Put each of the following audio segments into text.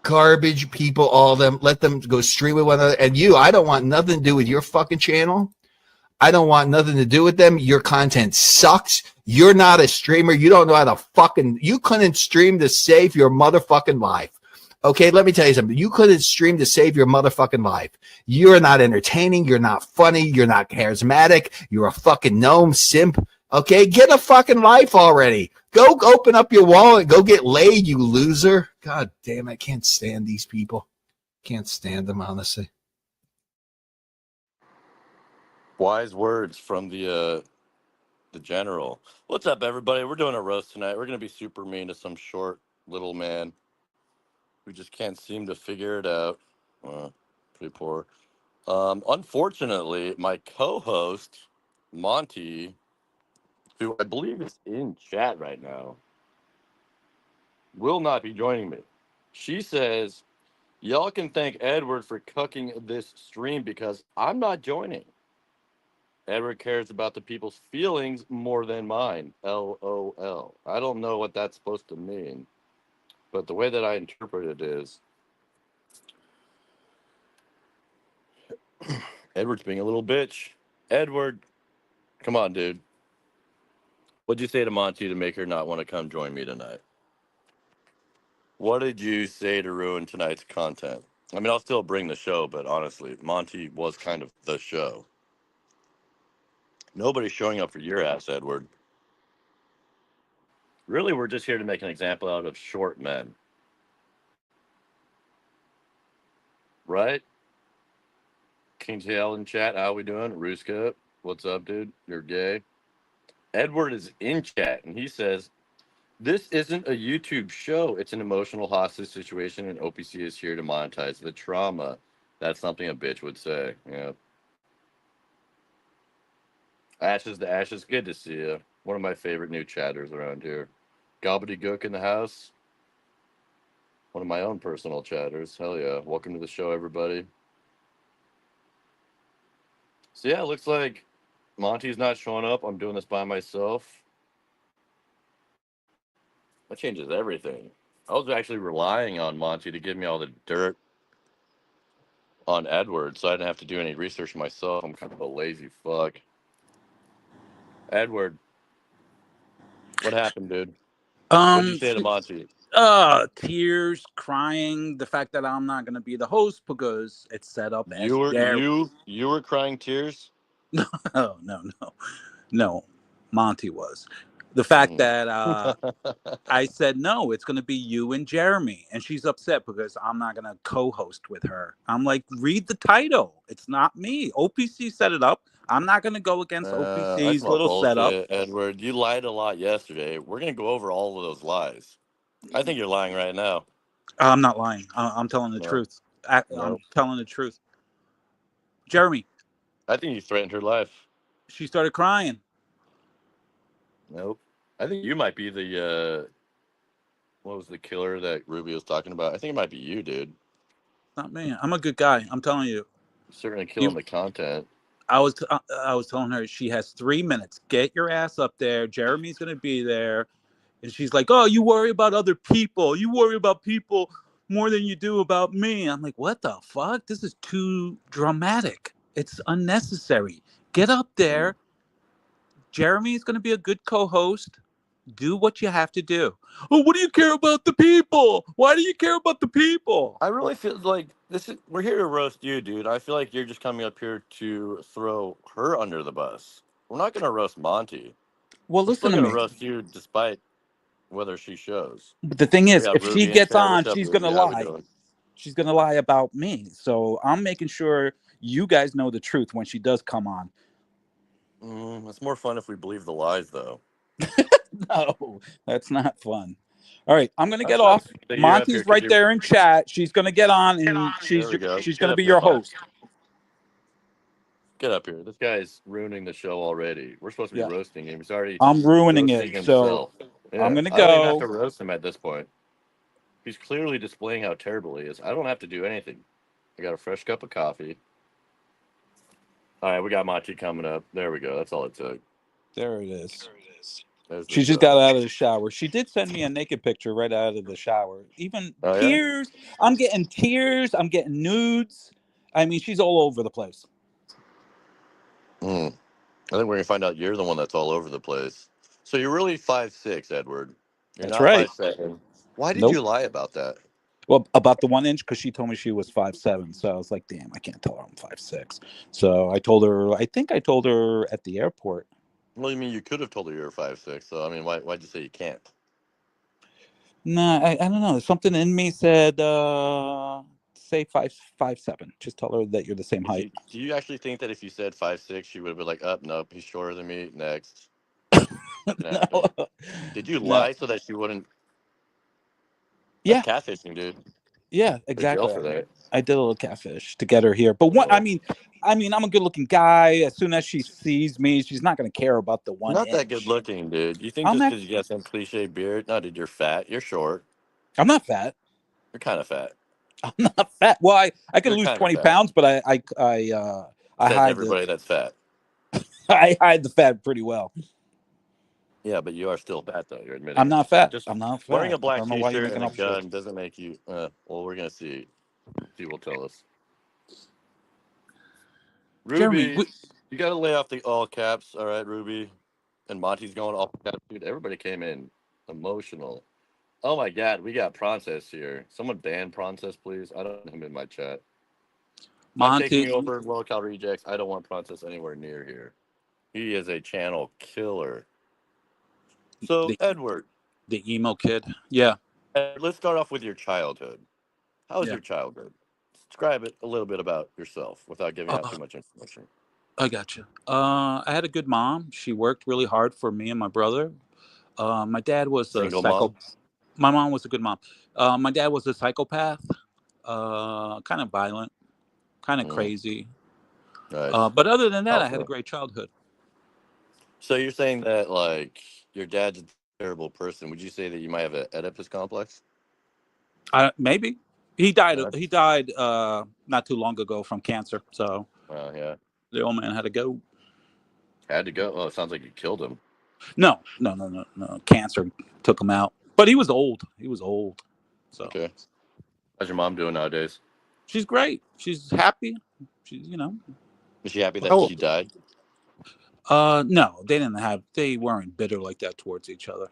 garbage people, all of them. Let them go stream with one another. And you, I don't want nothing to do with your fucking channel. I don't want nothing to do with them. Your content sucks. You're not a streamer. You don't know how to fucking, you couldn't stream to save your motherfucking life. Okay, let me tell you something. You couldn't stream to save your motherfucking life. You're not entertaining. You're not funny. You're not charismatic. You're a fucking gnome simp. Okay, get a fucking life already. Go open up your wallet. Go get laid, you loser. God damn, I can't stand these people. Can't stand them, honestly. Wise words from the general. What's up, everybody? We're doing a roast tonight. We're gonna be super mean to some short little man who just can't seem to figure it out. Pretty poor. Unfortunately, my co-host Monty, who I believe is in chat right now, will not be joining me. She says, "Y'all can thank Edward for cooking this stream because I'm not joining. Edward cares about the people's feelings more than mine. LOL." I don't know what that's supposed to mean, but the way that I interpret it is Edward's being a little bitch. Edward, come on, dude. What'd you say to Monty to make her not want to come join me tonight? What did you say to ruin tonight's content? I mean, I'll still bring the show, but honestly, Monty was kind of the show. Nobody's showing up for your ass, Edward. Really, we're just here to make an example out of short men. Right? King TL in chat, how we doing? Ruska, what's up, dude? You're gay. Edward is in chat, and he says, "This isn't a YouTube show. It's an emotional hostage situation, and OPC is here to monetize the trauma." That's something a bitch would say. Yeah. Ashes to Ashes, good to see you. One of my favorite new chatters around here. Gobbledygook in the house. One of my own personal chatters. Hell yeah. Welcome to the show, everybody. So yeah, it looks like Monty's not showing up. I'm doing this by myself. That changes everything. I was actually relying on Monty to give me all the dirt on Edward, so I didn't have to do any research myself. I'm kind of a lazy fuck. Edward, what happened, dude? What'd you say to Monty? Tears, crying, the fact that I'm not gonna be the host because it's set up as you were crying tears? Oh, no. Monty was. The fact that I said no, it's gonna be you and Jeremy, and she's upset because I'm not gonna co-host with her. I'm like, read the title. It's not me. OPC set it up. I'm not gonna go against OPC's little setup. Edward, you lied a lot yesterday. We're gonna go over all of those lies. I think you're lying right now. I'm not lying. I'm telling the truth. I'm telling the truth. Jeremy. I think you threatened her life. She started crying. Nope. I think you might be the what was the killer that Ruby was talking about? I think it might be you, dude. Not me. I'm a good guy. I'm telling you. Certainly killing the content. I was telling her she has 3 minutes. Get your ass up there. Jeremy's gonna be there, and she's like, "Oh, you worry about other people. You worry about people more than you do about me." I'm like, "What the fuck? This is too dramatic. It's unnecessary. Get up there. Jeremy's gonna be a good co-host. Do what you have to do." "Oh, what do you care about the people? Why do you care about the people?" I really feel like we're here to roast you, dude. I feel like you're just coming up here to throw her under the bus. We're not going to roast Monty. Well, listen to me. We're going to roast you despite whether she shows. But the thing is, if she gets on, she's going to lie. She's going to lie about me. So I'm making sure you guys know the truth when she does come on. It's more fun if we believe the lies, though. No, that's not fun. All right, I'm going to get off. Monty's right there in chat. She's going to get on, and she's going to be your host. Get up here. This guy's ruining the show already. We're supposed to be roasting him. He's already. I'm ruining it. So I'm going to go. I don't even have to roast him at this point. He's clearly displaying how terrible he is. I don't have to do anything. I got a fresh cup of coffee. All right, we got Monty coming up. There we go. That's all it took. There it is. There's the She just got show. out of the shower. She did send me a naked picture right out of the shower. Even Oh yeah. tears. I'm getting tears. I'm getting nudes. I mean, she's all over the place. Hmm. I think we're gonna find out you're the one that's all over the place. So you're really 5'6", Edward. You're That's not right. 5'7". Why did Nope. you lie about that? Well, about the 1 inch, because she told me she was 5'7". So I was like, damn, I can't tell her I'm 5'6". So I told her. I think I told her at the airport. Well, you mean you could have told her you were 5'6". So I mean, why'd you say you can't? Nah, I don't know. Something in me said, say 5'7". Just tell her that you're the same If height. you do you actually think that if you said 5'6", she would have been like, up, nope, he's shorter than me. Next, can No, happen. Did you no. lie so that she wouldn't? That's Yeah, catfishing, dude. yeah, Go to jail exactly. for that. I did a little catfish to get her here. But what? Well, I mean, I'm a good-looking guy. As soon as she sees me, she's not going to care about the one not that good inch. looking, dude. You think I'm just not. because you got some cliche beard? No, dude, you're fat. You're short. I'm not fat. You're kind of fat. I'm not fat. Well, I could You're lose kind of 20 fat. pounds, but I Says hide the everybody that's fat. I hide the fat pretty well. Yeah, but you are still fat, though. You're admitting I'm it. not fat. Just I'm not wearing fat. a I black don't know why you're T-shirt making and a up shit. gun doesn't make you. Well, we're gonna see. She will tell us. Jeremy, Ruby, you got to lay off the all caps. All right, Ruby. And Monty's going all caps. Dude, everybody came in emotional. Oh my God, we got Princess here. Someone ban Princess, please. I don't want him in my chat. I'm taking Monty, over Low Cal Rejects. I don't want Princess anywhere near here. He is a channel killer. So, the Edward, the emo kid. Yeah, let's start off with your childhood. How was yeah. your childhood? Describe it a little bit about yourself without giving out Uh, too much information. I got you. I had a good mom. She worked really hard for me and my brother. My dad was a Single psycho. mom? My mom was a good mom. My dad was a psychopath. Kind of violent, kind of Mm, crazy. nice. But other than that, How I had a so? great childhood. So you're saying that like your dad's a terrible person. Would you say that you might have an Oedipus complex? Maybe he died. Uh, He died not too long ago from cancer. So yeah. the old man had to go. Had to go. Oh, it sounds like you killed him. No, no, no, no, no. Cancer took him out. But he was old. He was old. So Okay. How's your mom doing nowadays? she's great. She's happy. She's Is she happy that Oh, she died? no, they didn't have. They weren't bitter like that towards each other.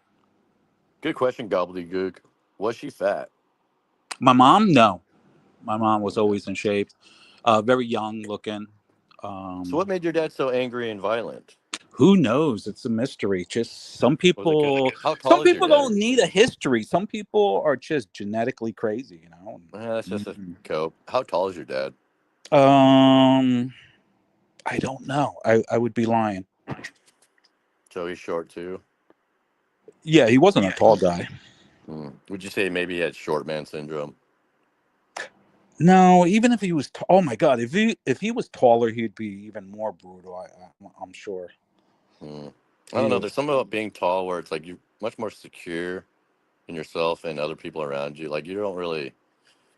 Good question, gobbledygook. Was she fat? My mom, no. My mom was Okay. always in shape. Very young looking. So what Um, made your dad so angry and violent? who knows? It's a mystery. Just some Was it good? people. How Some tall is your people dad? don't need a history. Some people are just genetically crazy. That's just a Mhm. cope. How tall is your dad? Um, I don't know. I would be lying. So he's short too. Yeah, he wasn't a tall guy. Would you say maybe he had short man syndrome? No, even if he was, oh my god, if he was taller, he'd be even more brutal. I'm sure Hmm. I he don't know. was. There's something about being tall where it's like you're much more secure in yourself and other people around you. Like you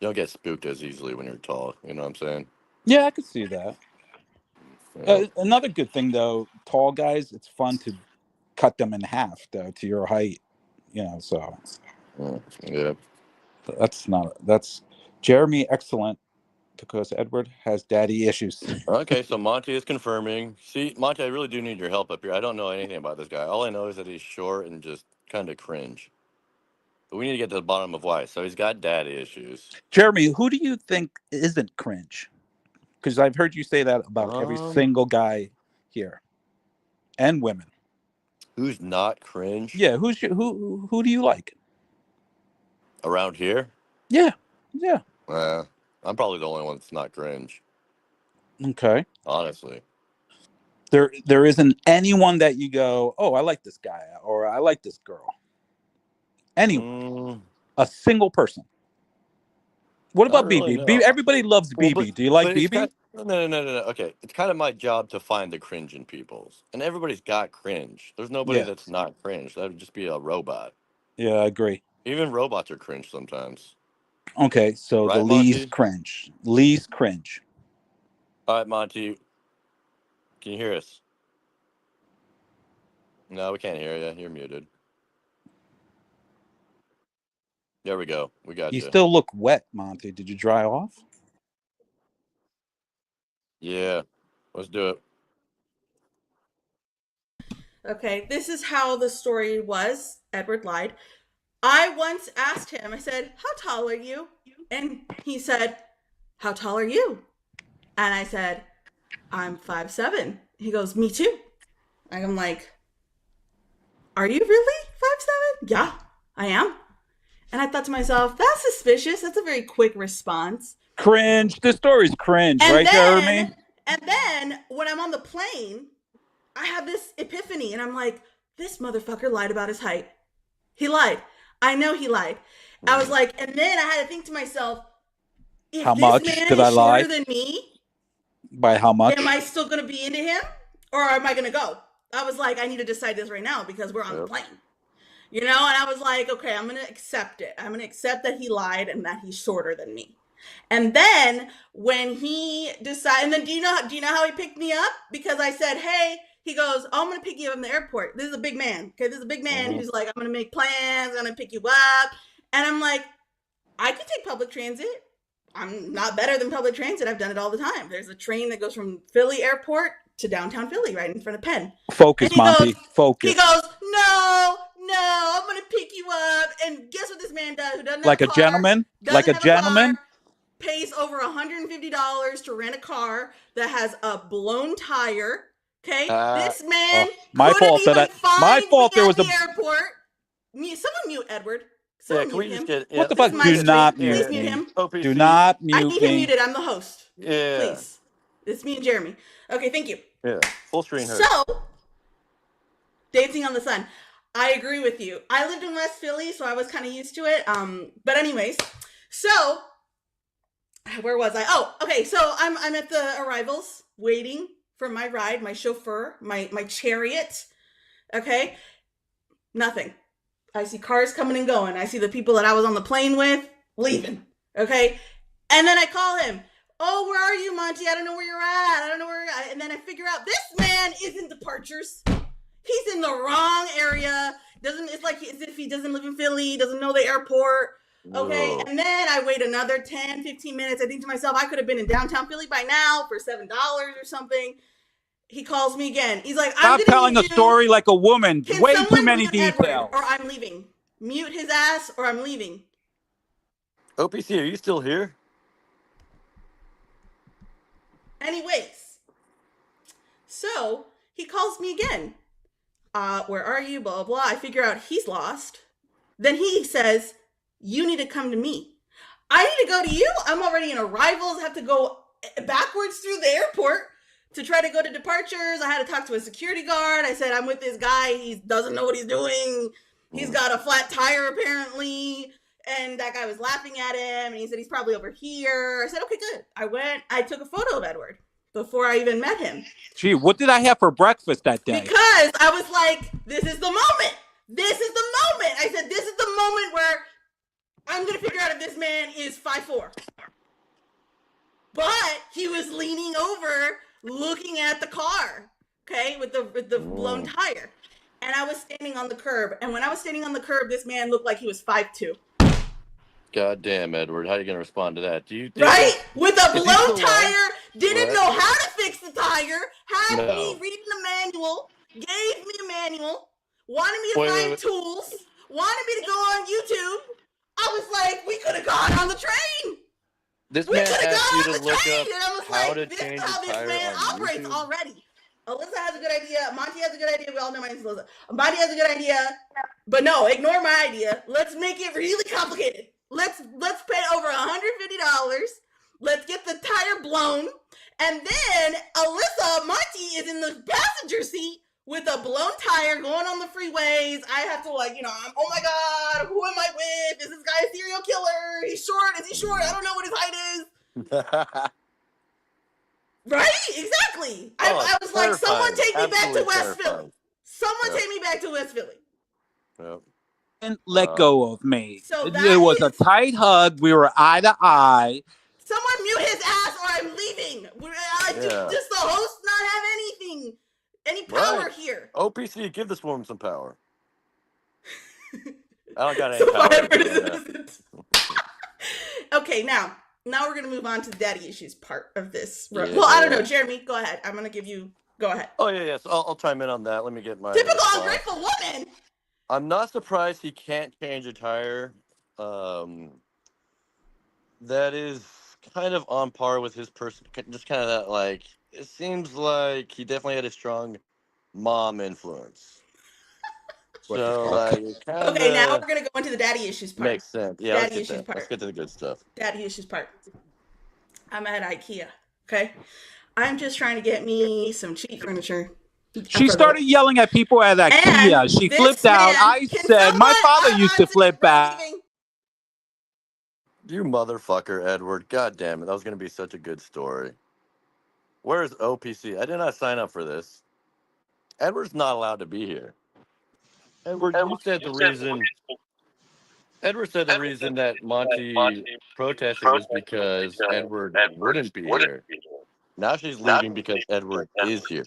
don't get spooked as easily when you're tall. You know what I'm saying? Yeah, I could see that. Yeah. Another good thing though, tall guys, it's fun to cut them in half though to your height. So Yeah. that's Jeremy excellent because Edward has daddy issues. Okay, so Monty is confirming. See, Monty, I really do need your help up here. I don't know anything about this guy. All I know is that he's short and just kind of cringe. But we need to get to the bottom of why. So he's got daddy issues. Jeremy, who do you think isn't cringe? Because I've heard you say that about every Um, single guy here and women. who's not cringe Yeah, who do you like? around here? Yeah, yeah. I'm probably the only one that's not cringe, Okay. honestly. There isn't anyone that you go, oh, I like this guy or I like this girl. Anyone, Mm, a single person. What not about really, BB? no. Everybody loves Well, but BB. Do you like but it's kind BB? of, no, no, no, no, no. Okay, it's kind of my job to find the cringe in people's, and everybody's got cringe. There's nobody Yeah, that's not cringe. That would just be a robot. yeah, I agree. Even robots are cringe sometimes, Okay, so the right, least Monty? cringe, least cringe. All right, Monty, can you hear us? No, we can't hear you. You're muted. There we go. We got You you. still look wet, Monty. Did you dry off? Yeah. Let's do it. Okay, this is how the story was. Edward lied. I once asked him, I said, "How tall are you?" And he said, "How tall are you?" And I said, "I'm 5'7". He goes, "Me too." And I'm like, "Are you really 5'7"? "Yeah, I am." And I thought to myself, that's suspicious. That's a very quick response. Cringe. This story's cringe, right, Jeremy? And then when I'm on the plane, I have this epiphany and I'm like, this motherfucker lied about his height. He lied. I know he lied. I was like, and then I had to think to myself, if How this much man did is I lie? shorter than me, By how much? am I still going to be into him or am I going to go? I was like, I need to decide this right now because we're on the plane. You know, and I was like, okay, I'm going to accept it. I'm going to accept that he lied and that he's shorter than me. And then when he decided, and then do you know how he picked me up? Because I said, hey, he goes, oh, I'm going to pick you up in the airport. This is a big man. Okay. This is a big man who's like, I'm going to make plans. I'm going to pick you up. And I'm like, I could take public transit. I'm not better than public transit. I've done it all the time. There's a train that goes from Philly airport to downtown Philly right in front of Penn. Focus, Monty. Focus. He goes, no, I'm going to pick you up. And guess what this man does? Who doesn't like have a gentleman? Like a gentleman? Pays over $150 to rent a car that has a blown tire. Okay, this man. My fault there was the airport. Someone mute Edward. Can we just get what the fuck? Do not mute him. Do not mute I need him muted. I'm the host. Yeah. Please. It's me and Jeremy. Okay, thank you. Yeah. Full screen her. So, Dancing on the Sun. I agree with you. I lived in West Philly, so I was kind of used to it. But anyways, so where was I? Oh, okay. So I'm at the arrivals waiting for my ride, my chauffeur, my chariot. Okay. Nothing. I see cars coming and going. I see the people that I was on the plane with leaving. Okay. And then I call him. Oh, where are you, Monty? I don't know where you're at. I don't know where. And then I figure out this man is in departures. He's in the wrong area. It's like as if he doesn't live in Philly, doesn't know the airport. Okay. Whoa. And then I wait another 10, 15 minutes. I think to myself, I could have been in downtown Philly by now for $7 or something. He calls me again. He's like, stop telling a story like a woman. Way too many details. Edward, or I'm leaving. Mute his ass or I'm leaving. OPC, are you still here? Anyways, so he calls me again. Where are you? Blah, blah, blah. I figure out he's lost. Then he says, you need to come to me. I need to go to you. I'm already in arrivals. I have to go backwards through the airport to try to go to departures. I had to talk to a security guard. I said, I'm with this guy. He doesn't know what he's doing. He's got a flat tire apparently. And that guy was laughing at him. And he said, he's probably over here. I said, okay, good. I took a photo of Edward before I even met him. Gee, what did I have for breakfast that day? Because I was like, this is the moment. This is the moment. I said, this is the moment where I'm going to figure out if this man is 5'4". But he was leaning over, looking at the car, okay, with the blown tire. And I was standing on the curb. And when I was standing on the curb, this man looked like he was 5'2". God damn, Edward. How are you going to respond to that? Do you think right? With a blown tire, didn't know how to fix the tire, had me reading the manual, gave me a manual, wanted me to find tools, wanted me to go on YouTube. I was like, we could have gone on the train. This man asked you to look up how to change a tire this man operates already. Alyssa has a good idea. Monty has a good idea. We all know my name's Alyssa. Monty has a good idea. But no, ignore my idea. Let's make it really complicated. Let's pay over $150. Let's get the tire blown. And then Alyssa, Monty is in the passenger seat with a blown tire going on the freeways. I have to oh my God, who am I with? Is this guy a serial killer? He's short. Is he short? I don't know what his height is. Right? Exactly. I was like, someone take me back to West Philly. Someone take me back to West Philly. Yep. And let go of me. So it was a tight hug. We were eye to eye. Someone mute his ass or I'm leaving. Does the host not have anything? any power Right. here. OPC, give this woman some power. I don't got any So power. Edward is innocent. Okay, now we're gonna move on to the daddy issues part of this. Yeah. Well, I don't know, Jeremy. Go ahead. I'm gonna give you. Go ahead. Oh yeah. So I'll chime in on that. Let me get my Typical response. ungrateful woman. I'm not surprised he can't change a tire. That is kind of on par with his person. Just kind of that, like, it seems like he definitely had a strong mom influence. What the So, fuck? like, kind Okay, now of we're gonna go into the daddy issues part. makes sense. Yeah, Daddy let's issues get that. Let's part. get to the good stuff. Daddy issues part. I'm at IKEA. Okay, I'm just trying to get me some cheap furniture. She started yelling at people at IKEA. And She this flipped out. man- I can said, my someone- father I'm used to flip out. leaving. You motherfucker, Edward. God damn it. That was going to be such a good story. Where is OPC? I did not sign up for this. Edward's not allowed to be here. Edward, you said the reason. Edward said the reason that Monty protested was because Edward wouldn't be here. Now she's leaving because Edward is here.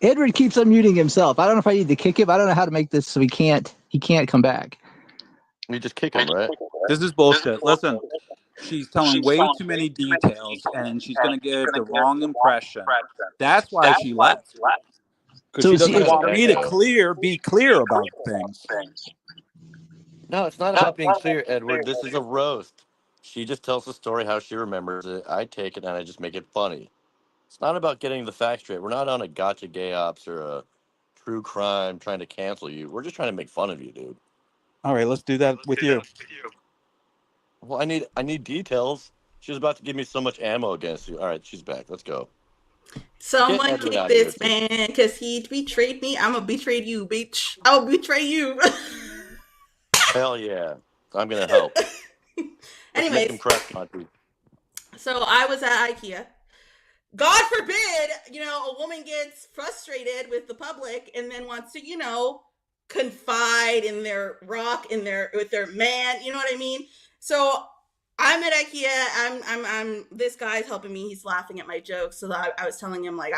Edward keeps unmuting himself. I don't know if I need to kick him. I don't know how to make this so he can't come back. You just kick him, right? This is bullshit. Listen, she's telling way too many details, and she's going to give the wrong impression. That's why she left. Because So she doesn't she- want me to be clear about things. No, it's not about being clear, Edward. This is a roast. She just tells the story how she remembers it. I take it and I just make it funny. It's not about getting the facts straight. We're not on a gotcha gay ops or a true crime trying to cancel you. We're just trying to make fun of you, dude. All right, let's do that with you. Well, I need details. She was about to give me so much ammo against you. All right, she's back. Let's go. Someone Edward kick out this here, man because he betrayed me. I'm gonna betray you, bitch. I will betray you. Hell yeah. I'm going to help. Let's make Anyways, him crack, Monty. so I was at IKEA. God forbid, a woman gets frustrated with the public and then wants to, confide in their with their man. You know what I mean? So I'm at IKEA. I'm this guy's helping me. He's laughing at my jokes. So I was telling him, like,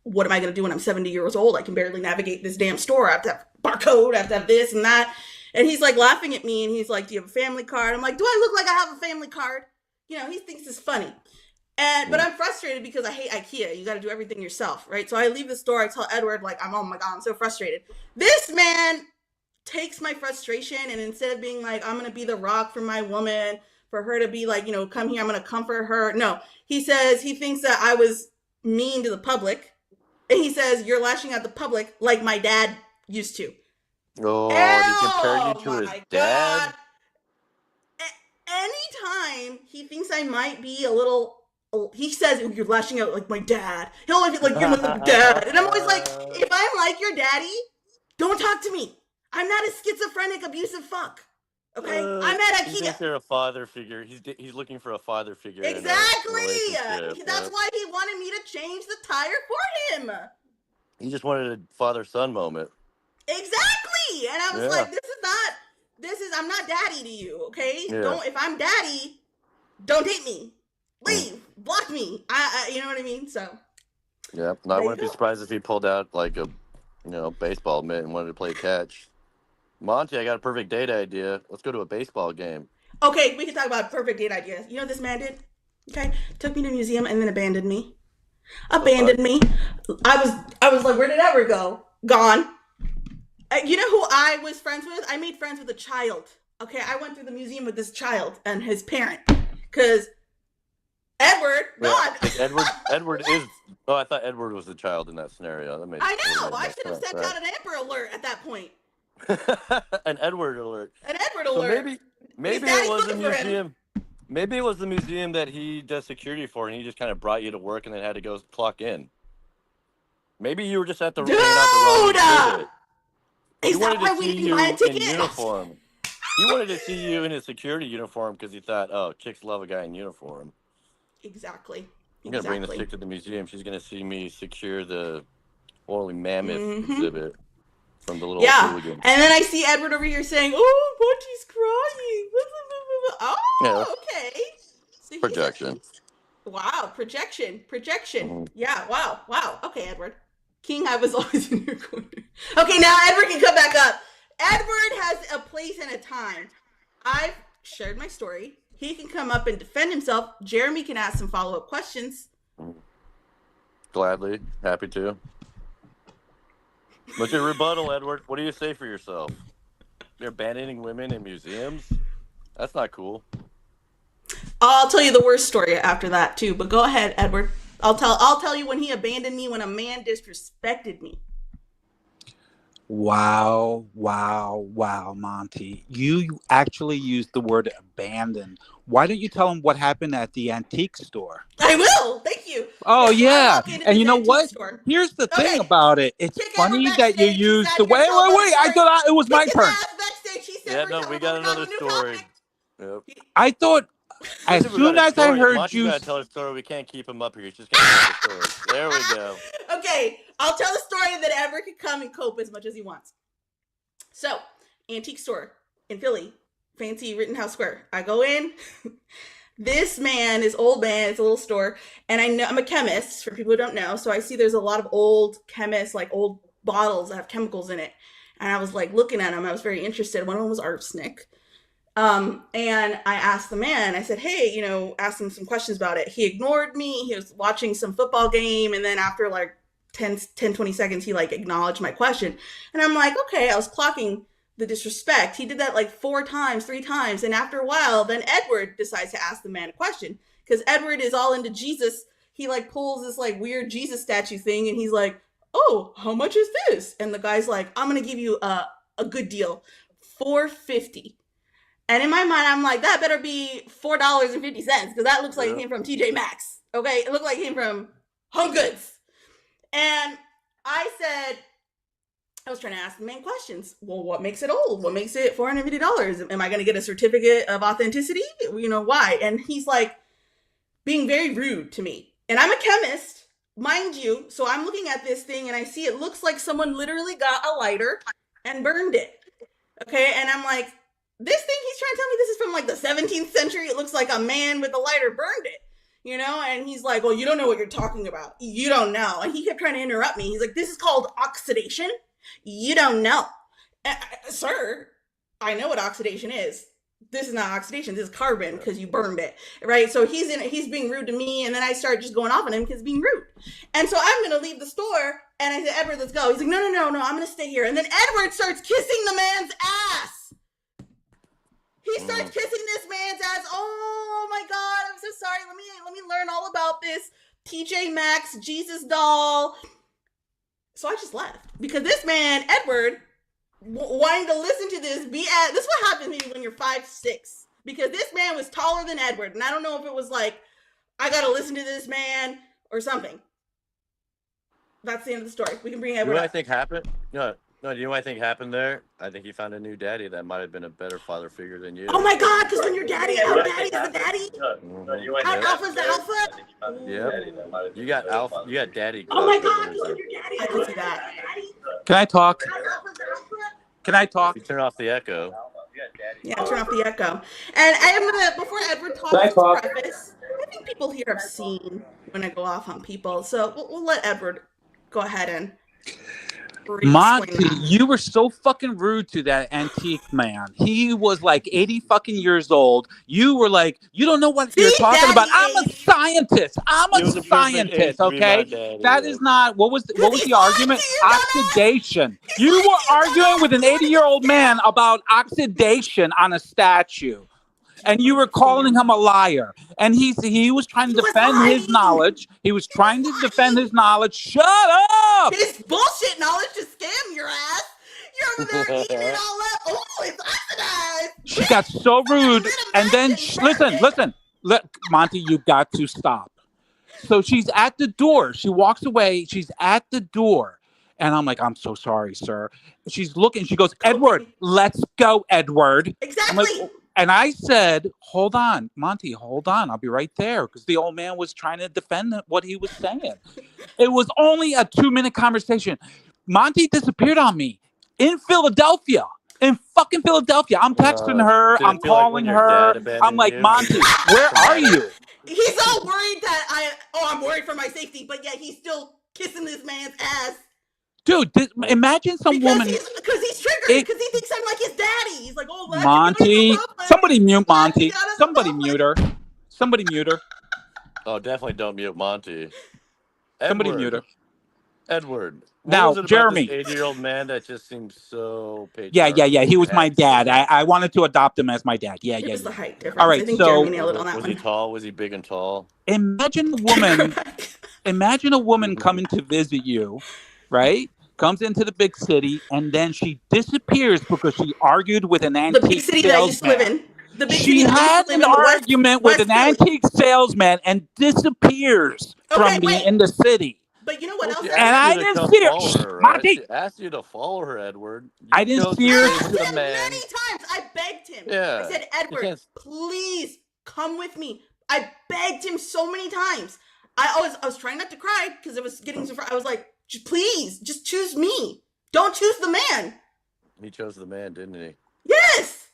what am I going to do when I'm 70 years old? I can barely navigate this damn store. I have to have barcode. I have to have this and that. And he's like laughing at me, and he's like, do you have a family card? I'm like, do I look like I have a family card? He thinks it's funny. But I'm frustrated because I hate IKEA. You got to do everything yourself, right? So I leave the store. I tell Edward, like, oh my God, I'm so frustrated. This man takes my frustration, and instead of being like, I'm going to be the rock for my woman, for her to be like, come here, I'm going to comfort her. No, he says he thinks that I was mean to the public. And he says, you're lashing out the public like my dad used to. Oh, he compared you to his my dad? God. Anytime he thinks I might be a little, he says, you're lashing out like my dad. He'll always be like, you're like my dad. And I'm always like, if I'm like your daddy, don't talk to me. I'm not a schizophrenic, abusive fuck. Okay? I'm at He IKEA. thinks you're a father figure. He's looking for a father figure. in a Exactly. relationship. That's why he wanted me to change the tire for him. He just wanted a father-son moment. Exactly. And I was Yeah. like, I'm not daddy to you, okay? Yeah. If I'm daddy, don't date me. Leave. Block me. You know what I mean? So. Yeah. No, I There you wouldn't be go. surprised if he pulled out like a, baseball mitt and wanted to play catch. Monty, I got a perfect date idea. Let's go to a baseball game. Okay, we can talk about perfect date ideas. You know what this man did? Okay, took me to a museum and then abandoned me. Abandoned me. I was like, where did Edward go? Gone. You know who I was friends with? I made friends with a child. Okay, I went through the museum with this child and his parent. Because Edward, gone. Edward is. Oh, I thought Edward was the child in that scenario. That made, I know. made I more should have sense, sent out an Amber Alert at that point. right? An Edward alert. An Edward So Alert. maybe daddy's it was the looking for him. museum. Maybe it was the museum that he does security for, and he just kind of brought you to work and then had to go clock in. Maybe you were just at the Dude! wrong exhibit. Is He that wanted why to we see didn't you buy a in ticket? uniform. He wanted to see you in his security uniform because he thought, oh, chicks love a guy in uniform. Exactly. I'm going to bring this chick to the museum. She's going to see me secure the woolly mammoth exhibit from the little hooligan. And then I see Edward over here saying, oh, Monty's crying. Oh, Yeah. okay. So Projection. Wow, projection. Mhm. Yeah, wow. Okay, Edward. King, I was always in your corner. Okay, now Edward can come back up. Edward has a place and a time. I've shared my story. He can come up and defend himself. Jeremy can ask some follow-up questions. Gladly. Happy to. What's your rebuttal, Edward? What do you say for yourself? You're abandoning women in museums? That's not cool. I'll tell you the worst story after that too, but go ahead, Edward. I'll tell you when he abandoned me when a man disrespected me. Wow, Monty. You actually used the word abandon. Why don't you tell him what happened at the antique store? I will. Thank you. Oh, yeah. And you know what? Store. Here's the thing Okay. about it. It's Kick funny Edward that you backstage. used He the said wait. you're telling I the thought it was my Kick his turn. ass backstage. He said Yeah, we're no, we got on a another new story. topic. Yep. I thought as Listen, we soon got a as I story. heard Monty's you. gotta tell a story. We can't keep him up here. He's just gonna tell the story. There we go. Okay, I'll tell the story and then Edward can come and cope as much as he wants. So, antique store in Philly, fancy Rittenhouse Square. I go in. This man is old man. It's a little store, and I know I'm a chemist. For people who don't know, so I see there's a lot of old chemists, like old bottles that have chemicals in it. And I was like looking at them. I was very interested. One of them was arsenic. And I asked the man, I said, hey, asked him some questions about it. He ignored me. He was watching some football game. And then after like 10, 20 seconds, he like acknowledged my question. And I'm like, okay, I was clocking the disrespect. He did that like 3 times. And after a while, then Edward decides to ask the man a question because Edward is all into Jesus. He like pulls this like weird Jesus statue thing. And he's like, oh, how much is this? And the guy's like, I'm going to give you a good deal, $4.50. And in my mind, I'm like, that better be $4.50 because that looks like it came from TJ Maxx. Okay, it looked like it came from Home Goods. And I said, I was trying to ask the man questions. Well, what makes it old? What makes it $450? Am I going to get a certificate of authenticity? Why? And he's like being very rude to me. And I'm a chemist, mind you. So I'm looking at this thing and I see it looks like someone literally got a lighter and burned it. Okay, and I'm like, this thing he's trying to tell me this is from like the 17th century. It looks like a man with a lighter burned it, and he's like, well, you don't know what you're talking about. You don't know. And he kept trying to interrupt me. He's like, this is called oxidation. You don't know. Sir, I know what oxidation is. This is not oxidation. This is carbon because you burned it, right? So he's being rude to me. And then I start just going off on him because he's being rude. And so I'm going to leave the store. And I said, Edward, let's go. He's like, no, I'm going to stay here. And then Edward starts kissing the man's ass. He starts kissing this man's ass. Oh my God, I'm so sorry. Let me learn all about this TJ Maxx Jesus doll. So I just left because this man, Edward, wanting to listen to this this is what happens to you when you're 5'6", because this man was taller than Edward. And I don't know if it was like, I got to listen to this man or something. That's the end of the story. We can bring Edward up. I think happened? No, do you know what I think happened there? I think he found a new daddy that might have been a better father figure than you. Oh my God, because when your daddy, our daddy is the daddy. Our alpha's the alpha. Yep. You got alpha. You got daddy. Oh my God, because when your daddy, I can see that. Can I talk? Can I talk? You turn off the echo. Yeah, turn off the echo. And I'm gonna, before Edward talks, preface, I think people here have seen when I go off on people, so we'll let Edward go ahead and. Monty, you were so fucking rude to that antique man. He was like 80 fucking years old. You were like, you don't know what you're talking about. I'm a scientist. I'm a scientist. Okay, that is not what was the argument? Oxidation. You were arguing with an 80-year-old man about oxidation on a statue. And you were calling him a liar. And he was trying to defend his knowledge. He was trying to defend his knowledge. Shut up! His bullshit knowledge to scam your ass. You're over there eating it all up. Oh, it's oxidized. She got so rude. And then, listen. Monty, you got to stop. So she's at the door. She walks away. She's at the door. And I'm like, I'm so sorry, sir. She's looking. She goes, Edward, let's go, Edward. Exactly. And I said, hold on, Monty, hold on. I'll be right there. Because the old man was trying to defend what he was saying. It was only a 2-minute conversation. Monty disappeared on me in Philadelphia. In fucking Philadelphia. I'm texting her. I'm calling her. I'm like, Monty, where are you? He's all worried that I'm worried for my safety. But yet he's still kissing this man's ass. Dude, imagine some woman. Because he's triggered. Because he thinks I'm like his daddy. He's like, oh, Monty. Somebody mute Monty. Somebody mute her. Somebody mute her. Oh, definitely don't mute Monty. Somebody mute her. Edward. Now, Jeremy. 80-year-old man that just seems so patriarchal. Yeah. He was my dad. I wanted to adopt him as my dad. Yeah. It was the height difference. All right, I think so Jeremy nailed it on that was one. he tall? Was he big and tall? Imagine a woman. Imagine a woman coming to visit you, right? Comes into the big city and then she disappears because she argued with an antique The big city that I used to live in. She had an argument with an antique salesman and disappears in the city. But you know what else? And I didn't see her. Monty. She asked you to follow her, Edward. I didn't see her. I asked him many times. I begged him. Yeah. I said, Edward, please come with me. I begged him so many times. I was trying not to cry because it was getting so far. I was like, please, just choose me. Don't choose the man. He chose the man, didn't he? Yes.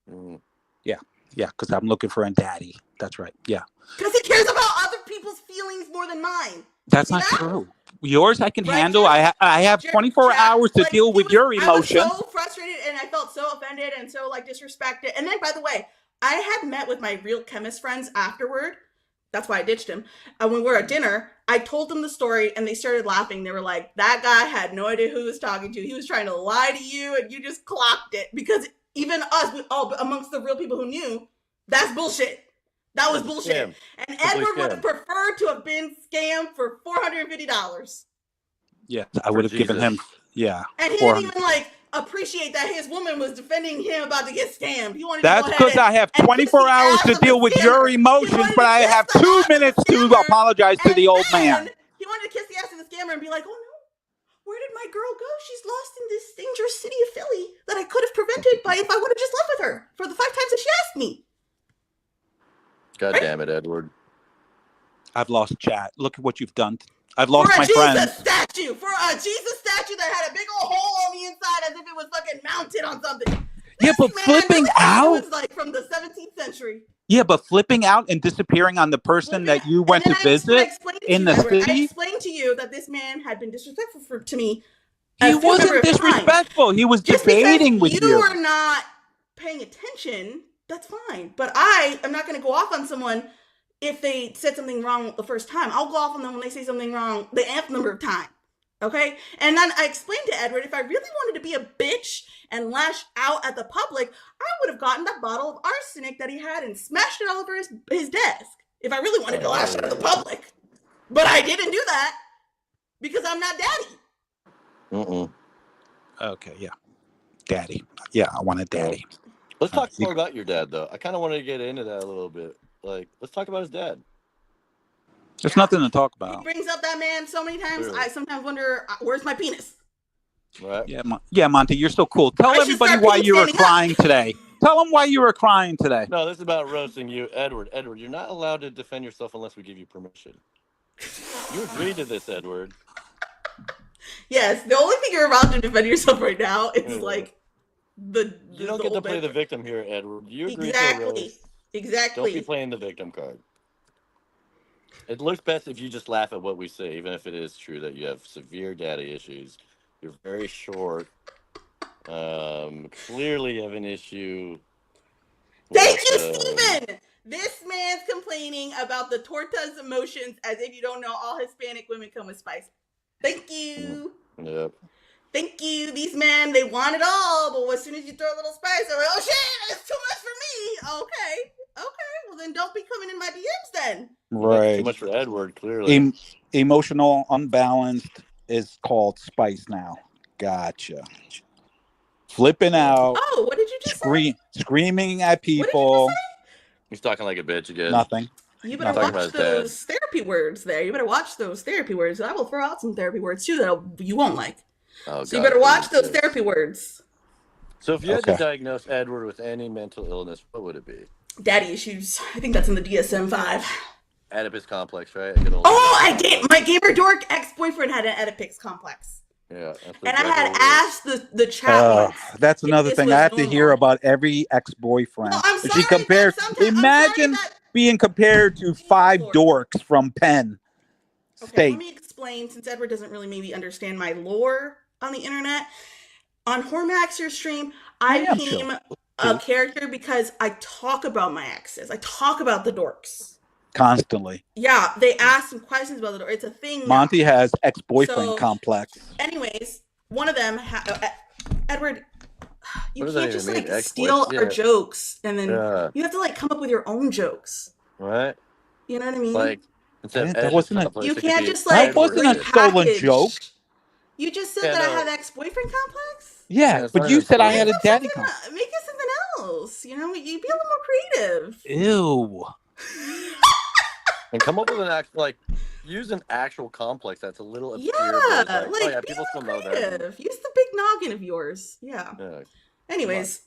Mm. Yeah, because I'm looking for a daddy. That's right. Yeah. Because he cares about other people's feelings more than mine. That's not true. Yours I can handle. I have 24 hours to deal with your emotions. I was so frustrated and I felt so offended and so disrespected. And then, by the way, I had met with my real chemist friends afterward. That's why I ditched him. When we were at dinner, I told them the story and they started laughing. They were like, that guy had no idea who he was talking to. He was trying to lie to you and you just clocked it. Because even us, amongst the real people who knew, that's bullshit. That was bullshit. Scam. And Edward would have preferred to have been scammed for $450. Yeah, I would have given him, And he didn't even appreciate that his woman was defending him about to get scammed. He wanted That's because I have 24 hours to deal with your emotions, but I have 2 minutes to apologize to the old man. He wanted to kiss the ass of the scammer and be like, oh no, where did my girl go? She's lost in this dangerous city of Philly that I could have prevented by if I would have just left with her for the 5 times that she asked me. God damn it, Edward. I've lost chat. Look at what you've done. I've lost my friends. For a Jesus statue that had a big old hole on the inside as if it was fucking mounted on something. Yeah, but flipping out. It was like from the 17th century. Yeah, but flipping out and disappearing on the person that you went to visit in the city. I explained to you that this man had been disrespectful to me. He wasn't disrespectful. He was debating with you. You are not paying attention. That's fine. But I am not going to go off on someone if they said something wrong the first time. I'll go off on them when they say something wrong the nth number of times. Okay? And then I explained to Edward, if I really wanted to be a bitch and lash out at the public, I would have gotten that bottle of arsenic that he had and smashed it all over his desk. If I really wanted to lash out at the public. But I didn't do that because I'm not daddy. Okay, yeah. Daddy. Yeah, I want a daddy. Let's talk more about your dad, though. I kind of wanted to get into that a little bit. Let's talk about his dad. There's nothing to talk about. He brings up that man so many times. Clearly. I sometimes wonder, where's my penis? Right. Yeah, Monty, you're so cool. Tell everybody why you were crying today. Tell them why you were crying today. No, this is about roasting you, Edward. Edward, you're not allowed to defend yourself unless we give you permission. You agreed to this, Edward. Yes, the only thing you're allowed to defend yourself right now is you don't get to play the victim here, Edward. You agree to a roast. Exactly. Don't be playing the victim card. It looks best if you just laugh at what we say, even if it is true that you have severe daddy issues. You're very short. Clearly you have an issue. Thank you, Steven! This man's complaining about the torta's emotions as if you don't know all Hispanic women come with spice. Thank you. Yep. Thank you. These men, they want it all, but as soon as you throw a little spice, they're like, oh shit, it's too much for me. Okay. Well, then don't be coming in my DMs then. Right. Too much for Edward, clearly. Emotional unbalanced is called spice now. Gotcha. Flipping out. Oh, what did you just say? Screaming at people. He's talking like a bitch again. Nothing. You better watch those therapy words there. You better watch those therapy words. I will throw out some therapy words too that you won't like. Oh, so you better watch those therapy words. So if you had to diagnose Edward with any mental illness, what would it be? Daddy issues. I think that's in the DSM-5. Oedipus complex, right? I did. My gamer dork ex-boyfriend had an Oedipus complex. Yeah. And I had asked the chat. That's another thing I have to hear about every ex-boyfriend. No, I'm sorry, she compares. Imagine being compared to 5 dorks from Penn State. explain, since Edward doesn't really maybe understand my lore on the internet. On Hormaxer's stream, I am became chill. a character because I talk about my exes. I talk about the dorks. Constantly. Yeah, they ask some questions about the dorks. It's a thing now. Monty has ex-boyfriend So- complex. Anyways, one of them, Edward, you What does that can't even just mean? like Ex-boy- steal our yeah. jokes and then Yeah. you have to like come up with your own jokes. Right? You know what I mean? Like, instead of That Ed's wasn't a- complex, you it could can't be just like That wasn't a Edward. stolen repackage. joke. You just said Yeah, that I no. have ex-boyfriend complex. Yeah, it's but not you even said I funny. had a Make daddy it complex. something- Make it something else. You know, you be a little more creative. Ew. And come up with an actual, like, use an actual complex that's a little obscure. Yeah, but it's like oh yeah, be people a still little know that. creative. Use the big noggin of yours. Yeah. Yeah. Anyways,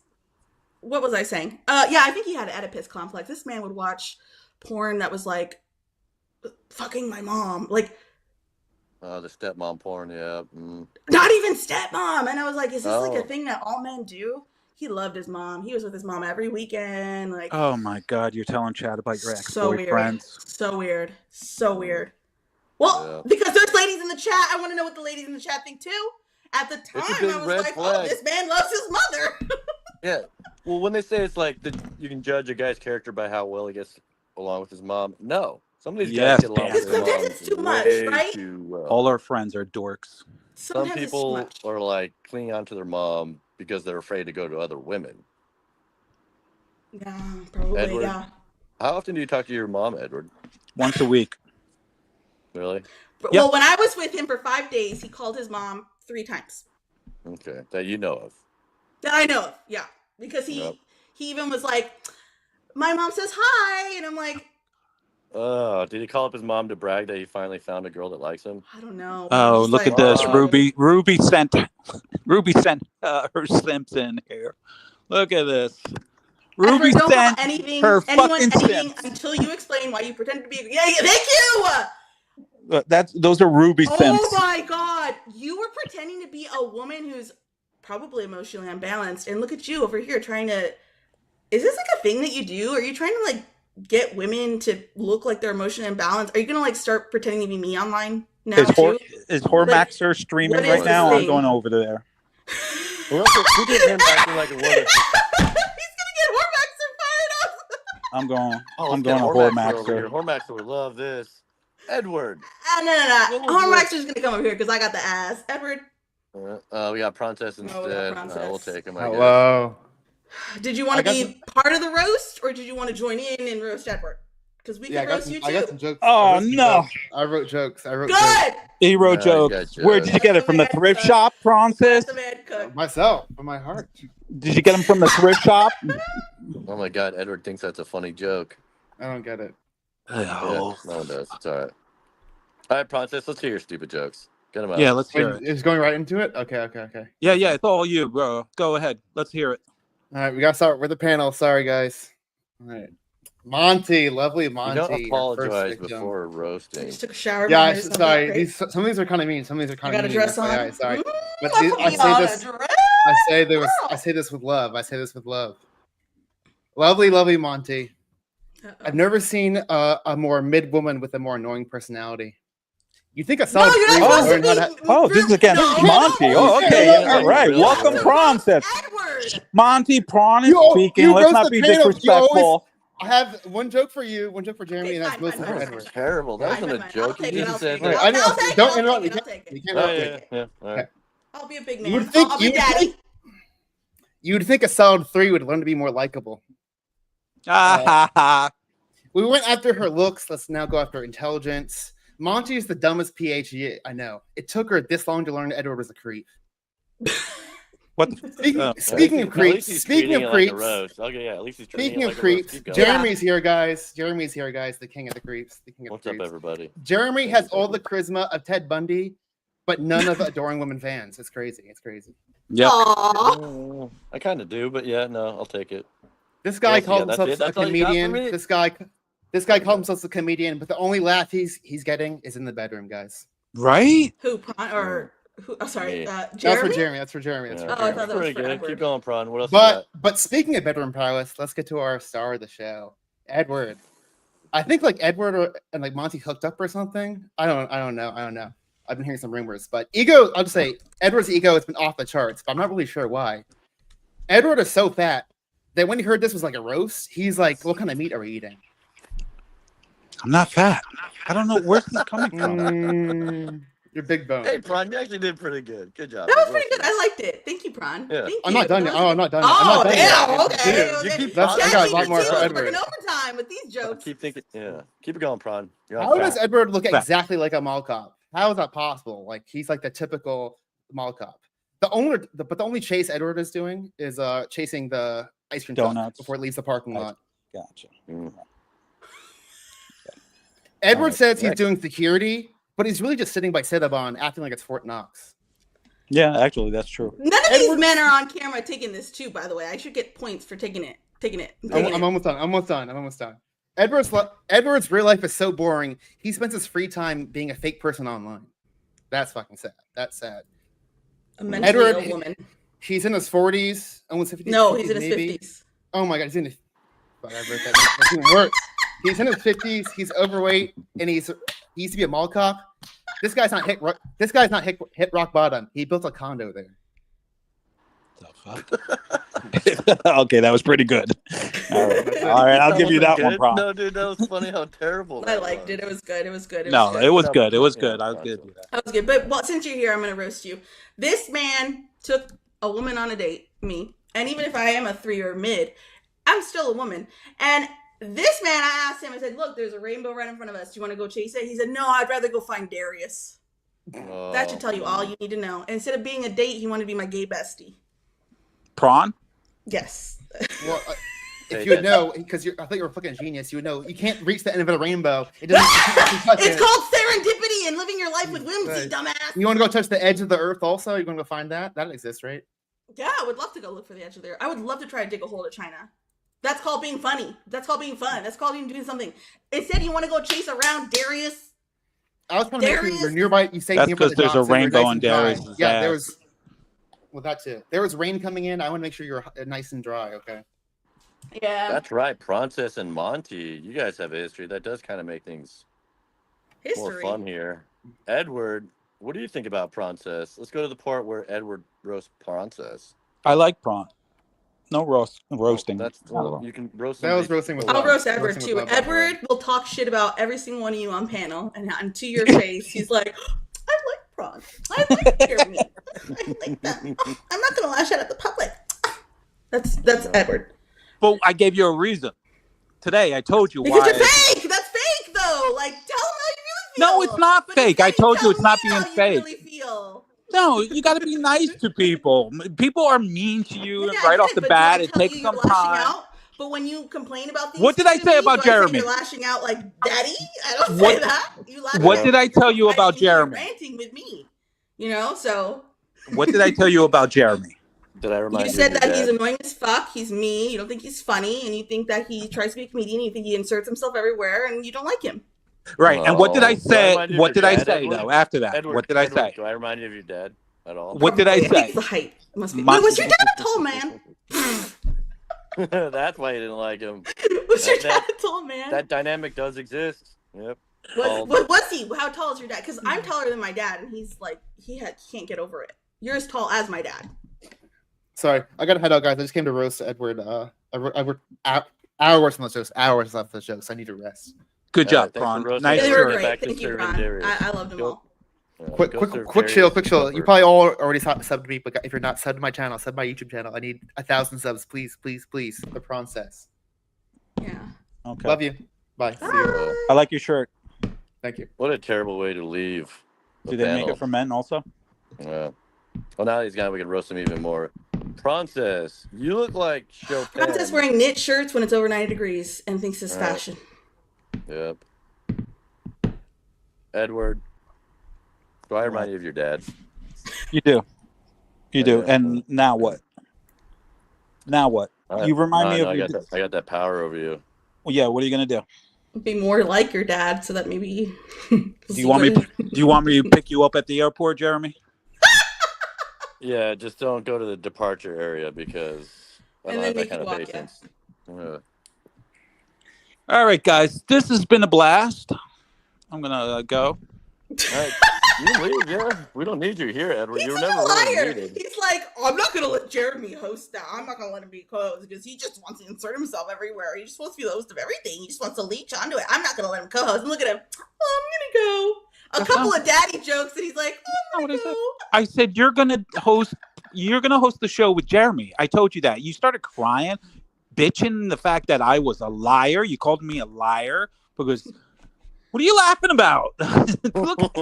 what was I saying? Yeah, I think he had an Oedipus complex. This man would watch porn that was like fucking my mom, like The stepmom porn, yeah. Mm. not even stepmom. And I was like, is this like Oh. a thing that all men do? He loved his mom. He was with his mom every weekend. Like, Oh my God, you're telling Chad about your so weird. ex-boyfriends. So weird. So weird. Well, Yeah. because there's ladies in the chat. I want to know what the ladies in the chat think too. At the a time, big I was red like, oh, flag. this man loves his mother. Yeah. Well, when they say it's like you can judge a guy's character by how well he gets along with his mom, no. Some of these Yes, guys get along Dan. with their Sometimes moms it's too much, way right? too well. All our friends are dorks. Some Sometimes people it's too much. are like clinging on to their mom because they're afraid to go to other women. Yeah, probably, Edward? yeah. How often do you talk to your mom, Edward? Once a week. Really? But, Yep. well, when I was with him for 5 days, he called his mom 3 times. Okay. That you know of. That I know of, yeah. Because Yep. he even was like, my mom says hi, and I'm like, Oh, did he call up his mom to brag that he finally found a girl that likes him? I don't know. Oh, Just look like, at this. oh. Ruby sent her Simps in here. Look at this. Ruby Edward, don't sent call anything, her anyone fucking anything Simps. until you explain why you pretend to be. Yeah, thank you. Those are Ruby Oh Simps. my God, you were pretending to be a woman who's probably emotionally unbalanced, and look at you over here trying to. Is this like a thing that you do? Are you trying to like get women to look like they're emotionally imbalanced? Are you gonna like start pretending to be me online now too? Is Hormaxer streaming what is right this now? I'm thing? going over there. Well, who did him acting like a woman? He's gonna get Hormaxer fired up. I'm going. Oh, I'm let's get going to Hormaxer over here. Hormaxer. Hormaxer would love this. Edward. No. What was Hormaxer's gonna come over here because I got the ass. Edward, We got Princess instead. we got Princess. We'll take him, I guess. Hello. did you want I to got be part of the roast, or did you want to join in and roast Edward? Because we Yeah, can roast you I got too. some jokes. Oh, I wrote some no. jokes. I wrote jokes. Good. Hero Yeah, you joke. got Where did you get it from? The thrift shop, Let Francis? the man cook. Myself, from my heart. Did you get them from the thrift shop? Oh my God, Edward thinks that's a funny joke. I don't get it. Oh. Yeah, no one does. It's all right. All right, Princess, let's hear your stupid jokes. Get them out. Yeah, let's Wait, hear it. it's going right into it? Okay. Yeah, it's all you, bro. Go ahead. Let's hear it. All right, we got to start with the panel. Sorry, guys. All right. Monty, lovely You Monty. don't our first apologize victim. before I roasting. just took a shower. Yeah, behind her, so I'm sorry. not Some of these are kind of mean. Some of these are I kind of got a mean. dress on. FYI, sorry. But I these, I say this. I say this with love. I say this with love. Lovely Monty. I've never seen a more mid woman with a more annoying personality. You think a solid No, you're three not would supposed learn to how be. to? Oh, this is against No, Monty. no, Oh, okay. yeah, All right. really. Welcome, Francis. Edward. Monty Prawn is You- speaking. you Let's roast not the be panel. You disrespectful. I have one joke for you, one joke for Jeremy, Okay, and that's fine, mostly fine, for fine, That Edward. was terrible. That Fine, wasn't a fine. joke. I'll take You it. just I'll said take Wait, it. I know- I'll take it. don't I'll interrupt take me. it. I'll take it. You can't Oh, interrupt me. yeah. All right. I'll be a big You man. would think I'll be daddy. you'd think a solid three would learn to be more likable. Ah, ha, ha. We went after her looks. Let's now go after intelligence. Monty is the dumbest PhD I know. It took her this long to learn Edward was a creep. What? The, Speaking of At least creeps, he's speaking treating of it like a creeps, roast. Okay, yeah. At least he's treating speaking it of like a roast. creeps, Keep going. Jeremy's here, guys. Jeremy's here, guys. The king of the creeps. The king of What's the up, creeps. everybody? Jeremy has all the charisma of Ted Bundy, but none of adoring women fans. It's crazy. It's crazy. yep. Aww. I kind of do, but yeah, no, I'll take it. This guy Well, calls yeah, that's himself it? a That's all you got for comedian. me? This guy calls himself a comedian, but the only laugh he's getting is in the bedroom, guys. Right? Who? Who? Oh, sorry. Me. That's for Jeremy. Jeremy. That's for Jeremy. That's Yeah. for Oh, I Jeremy. thought that was Pretty for good. Edward. Keep going, Prawn. What else you got? But speaking of bedroom prowess, let's get to our star of the show, Edward. I think like Edward and like Monty hooked up or something. I don't know. I've been hearing some rumors, but ego. I'll just say Edward's ego has been off the charts, but I'm not really sure why. Edward is so fat that when he heard this was like a roast, he's like, "What kind of meat are we eating?" I'm not fat. I don't know where's this coming from. You're big bone. Hey, Prawn, you actually did pretty good. Good job. That was pretty good. I liked it. Thank you, Prawn. Yeah. Thank I'm you. not done yet. Oh, I'm not done. Oh, I'm not done damn. yet. Okay. Dude, you keep I got a lot more for Working Edward. overtime with these jokes. Keep thinking. Yeah. Keep it going, Prawn. You're on How track. does Edward look Fat. exactly like a mall cop? How is that possible? Like he's like the typical mall cop. But the only chase Edward is doing is chasing the ice cream truck Donuts. before it leaves the parking lot. Gotcha. Edward Alright, says he's correct. doing security, but he's really just sitting by Cinnabon acting like it's Fort Knox. Yeah, actually, that's true. None of these men are on camera taking this too, by the way. I should get points for taking it. I'm almost done. Edward's real life is so boring. He spends his free time being a fake person online. That's fucking sad. That's sad. A mentally Edward- ill woman. He's in his 40s, almost 50s. No, he's in his maybe. 50s. Oh my god, he's in his. Fuck, I wrote that. That's even worse. He's in his 50s. He's overweight, and he used to be a mall cop. This guy's not hit rock bottom. He built a condo there. Okay, that was pretty good. All right, I'll give you that one, Prawn. No, dude, that was funny how terrible. I that liked was. it. It was good. It was good. No, good. it was good. It was Yeah, good. I'll that's give all. you that. That was good. But well, since you're here, I'm going to roast you. This man took a woman on a date, me. And even if I am a 3 or mid, I'm still a woman. And this man, I asked him, I said, look, there's a rainbow right in front of us. Do you want to go chase it? He said, no, I'd rather go find Darius. That should tell you all you need to know. And instead of being a date, he wanted to be my gay bestie. Prawn? Yes. Well, if you would know, because I thought you were a fucking genius, you would know you can't reach the end of a rainbow. It doesn't. It's called serendipity and living your life with whimsy, Right. dumbass. You want to go touch the edge of the earth? Also, you're going to go find that. That exists, right? Yeah, I would love to go look for the edge of there. I would love to try to dig a hole to China. That's called being funny. That's called being fun. That's called being doing something. Instead, you want to go chase around Darius. I was trying to make sure Darius? you're nearby. You say That's nearby 'cause the there's a docks, so you're rainbow nice on and dry. Darius's Yeah, ass. there was. Well, that too. There was rain coming in. I want to make sure you're nice and dry. Okay. Yeah. That's right, Princess and Monty. You guys have a history. That does kind of make things more History. fun here. Edward, what do you think about Princess? Let's go to the part where Edward roasts Princess. I like Prawn. No roasting. You can roast. That was roasting with I'll love. roast Edward Roasting too. with love, Edward will talk shit about every single one of you on panel, and to your face, he's like, "I like Prawn. I like Jeremy. I like them. I'm not gonna lash out at the public." That's Edward. But I gave you a reason. Today, I told you Because why. you're fake. That's fake, though. Like, tell them how you really feel. No, it's not But fake. I instead, told you tell it's not me being how you fake. Really feel. No, you got to be nice to people. People are mean to you Yeah, right I off did, the but bat. did I It tell takes you some you're lashing time. out? But when you complain about things, What did I to say me, about do I say Jeremy? you're lashing out like daddy. I don't What- say that. You lash What out did I tell you by about me, you're Jeremy? ranting with me. You know, so What did I tell you about Jeremy? Did I remind you you? said of that your he's dad? annoying as fuck. He's mean. You don't think he's funny, and you think that he tries to be a comedian. You think he inserts himself everywhere, and you don't like him. Right. And what did I Oh, do I say? remind you of What your did I dad, say Edward? though? After that, Edward, what did I Edward, say? Do I remind you of your dad at all? What did I Probably. say? It's the height. It must be. My- Wait, was your dad a tall man? That's why you didn't like him. Was your That- dad a tall man? That dynamic does exist. Yep. What was he? How tall is your dad? Because I'm taller than my dad, and he's like he can't get over it. You're as tall as my dad. Sorry, I got to head out, guys. I just came to roast Edward. Hours on the jokes. Hours left the jokes. I need to rest. Good job, Thanks for Prawn. roasting Nice us. They were shirt. Get great. back to Thank you, serving Ron. Darius. I loved them Go- all. Quick chill. You probably all already subbed to me, but if you're not subbed to my channel, sub my YouTube channel. I need 1,000 subs, please. The Princess. Yeah. Okay. Love you. Bye. See you. I like your shirt. Thank you. What a terrible way to leave. the Do they make panel. it for men also? Yeah. Well, now that he's gone, we can roast him even more. Princess, you look like Chopin. Princess wearing knit shirts when it's over 90 degrees and thinks it's All right. fashion. Yep. Edward, do I remind you of your dad? You do. You do. Yeah. And now what? Now what? You remind me of I your got that power over you. Well, yeah, what are you gonna do? Be more like your dad, so that maybe. Do you want me to pick you up at the airport, Jeremy? Yeah, just don't go to the departure area because I And don't then have that make kind you of walk, yeah. patience. Yeah. All right, guys. This has been a blast. I'm gonna go. All right. You leave, yeah. We don't need you here, Edward. He's You were such never a really liar. needed. He's like, I'm not gonna let Jeremy host that. I'm not gonna let him be co-host because he just wants to insert himself everywhere. He just wants to be the host of everything. He just wants to leech onto it. I'm not gonna let him co-host. And look at him. Oh, I'm gonna go. A That's couple not- of daddy jokes, and he's like, oh, I'm That's gonna not go. I said you're gonna host the show with Jeremy. I told you that. You started crying, bitching the fact that I was a liar. You called me a liar because what are you laughing about? Look,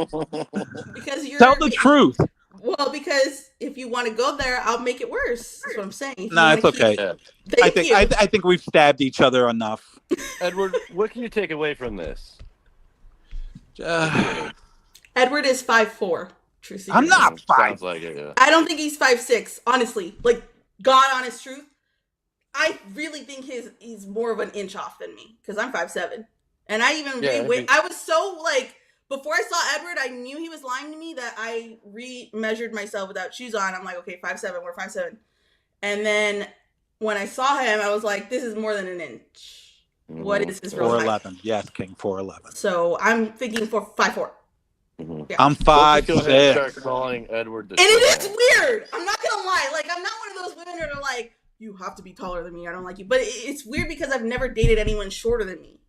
Because you're tell the truth. Well, because if you want to go there, I'll make it worse. That's what I'm saying. If you No, it's wanna keep- okay. Yeah. Thank you. I think we've stabbed each other enough. Edward, what can you take away from this? Edward is 5'4". True secret. I'm not Sounds like it, yeah. I don't think he's 5'6". Honestly, like God honest truth, I really think he's more of an inch off than me because I'm 5'7", and I even I was so like before I saw Edward, I knew he was lying to me that I re-measured myself without shoes on. I'm like, okay, 5'7", we're 5'7", and then when I saw him, I was like, this is more than an inch. Mm-hmm. What is his real height? 4'11". Yes, King, 4'11". So I'm thinking 5'4". Mm-hmm. Yeah. I'm Let's go ahead and 5'6". start calling Edward the And it shit. is weird. I'm not gonna lie. Like, I'm not one of those women that are like, you have to be taller than me. I don't like you. But it's weird because I've never dated anyone shorter than me.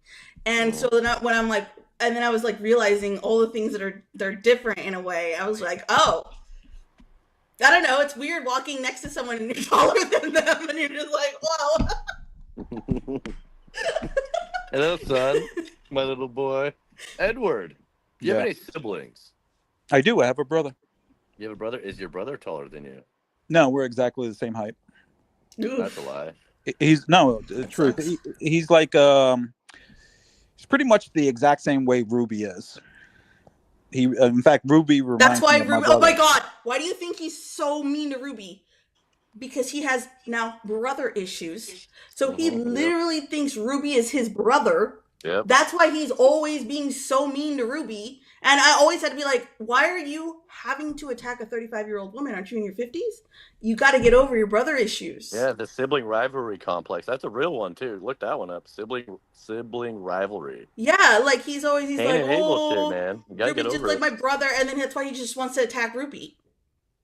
And so then when I'm like, and then I was like realizing all the things that they're different in a way. I was like, oh, I don't know. It's weird walking next to someone and you're taller than them, and you're just like, wow. Hello, son, my little boy, Edward. Do you have any siblings? I do. I have a brother. You have a brother? Is your brother taller than you? No, we're exactly the same height. That's a lie. He's the truth. He's like he's pretty much the exact same way Ruby is. In fact, Ruby reminds That's why me of my Ruby. brother. Oh my God! Why do you think he's so mean to Ruby? Because he has now brother issues. So he literally thinks Ruby is his brother. Yep. That's why he's always being so mean to Ruby. And I always had to be like, why are you having to attack a 35-year-old woman? Aren't you in your 50s? You got to get over your brother issues. Yeah, the sibling rivalry complex. That's a real one too. Look that one up. Sibling rivalry. Yeah, like he's like, Cain and Abel shit, man. You gotta Ruby get just over like it. my brother, and then that's why he just wants to attack Ruby.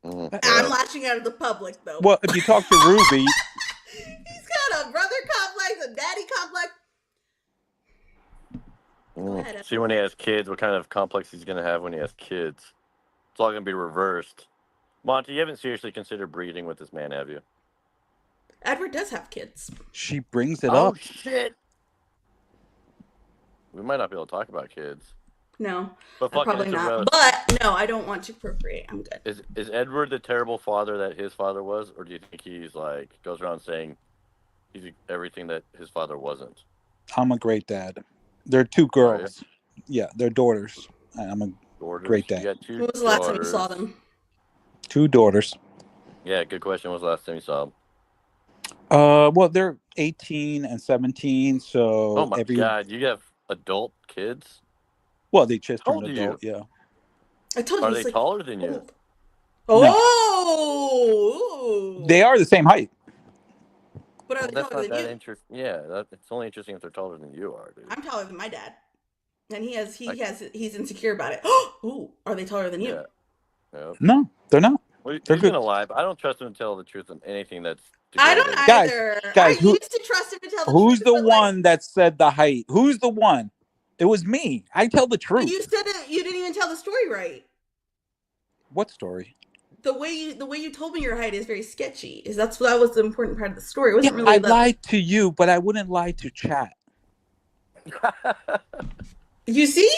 Mhm. I'm lashing out at the public though. Well, if you talk to Ruby, He's got a brother complex, a daddy complex. Go ahead. See when he has kids, what kind of complex he's gonna have when he has kids. It's all gonna be reversed. Monty, you haven't seriously considered breeding with this man, have you? Edward does have kids. she brings it Oh up. shit! We might not be able to talk about kids. No, But fucking probably it's a not. roast. But no, I don't want to procreate. I'm good. Is Edward the terrible father that his father was, or do you think he's like goes around saying he's everything that his father wasn't? I'm a great dad. They're two girls. Yeah, they're daughters. I'm a Daughters? Great dad. You got two When was the last time you daughters. saw them? two daughters. Yeah, good question. When was the last time you saw them? Well, they're 18 and 17, so Oh my god, you have adult kids? Well, they just How turned old are adult. Yeah. I told you. Are it's they like taller than you? old. No. Oh. They are the same height. But are Well, they that's taller not than that you? interesting. Yeah, it's only interesting if they're taller than you are, dude. I'm taller than my dad, and he's insecure about it. Ooh, are they taller than you? Yeah. Yep. No, they're not. Well, They're he's good. gonna lie, but I don't trust him to tell the truth on anything that's. I don't debated. Guys, either. guys, I who- used to trust him to tell the Who's truth. the but, like, one that said the height? Who's the one? It was me. I tell the but truth. you said it. You didn't even tell the story right. What story? The way you told me your height is very sketchy. That was the important part of the story. It wasn't Yeah, really. I lied to you, but I wouldn't lie to chat. You see,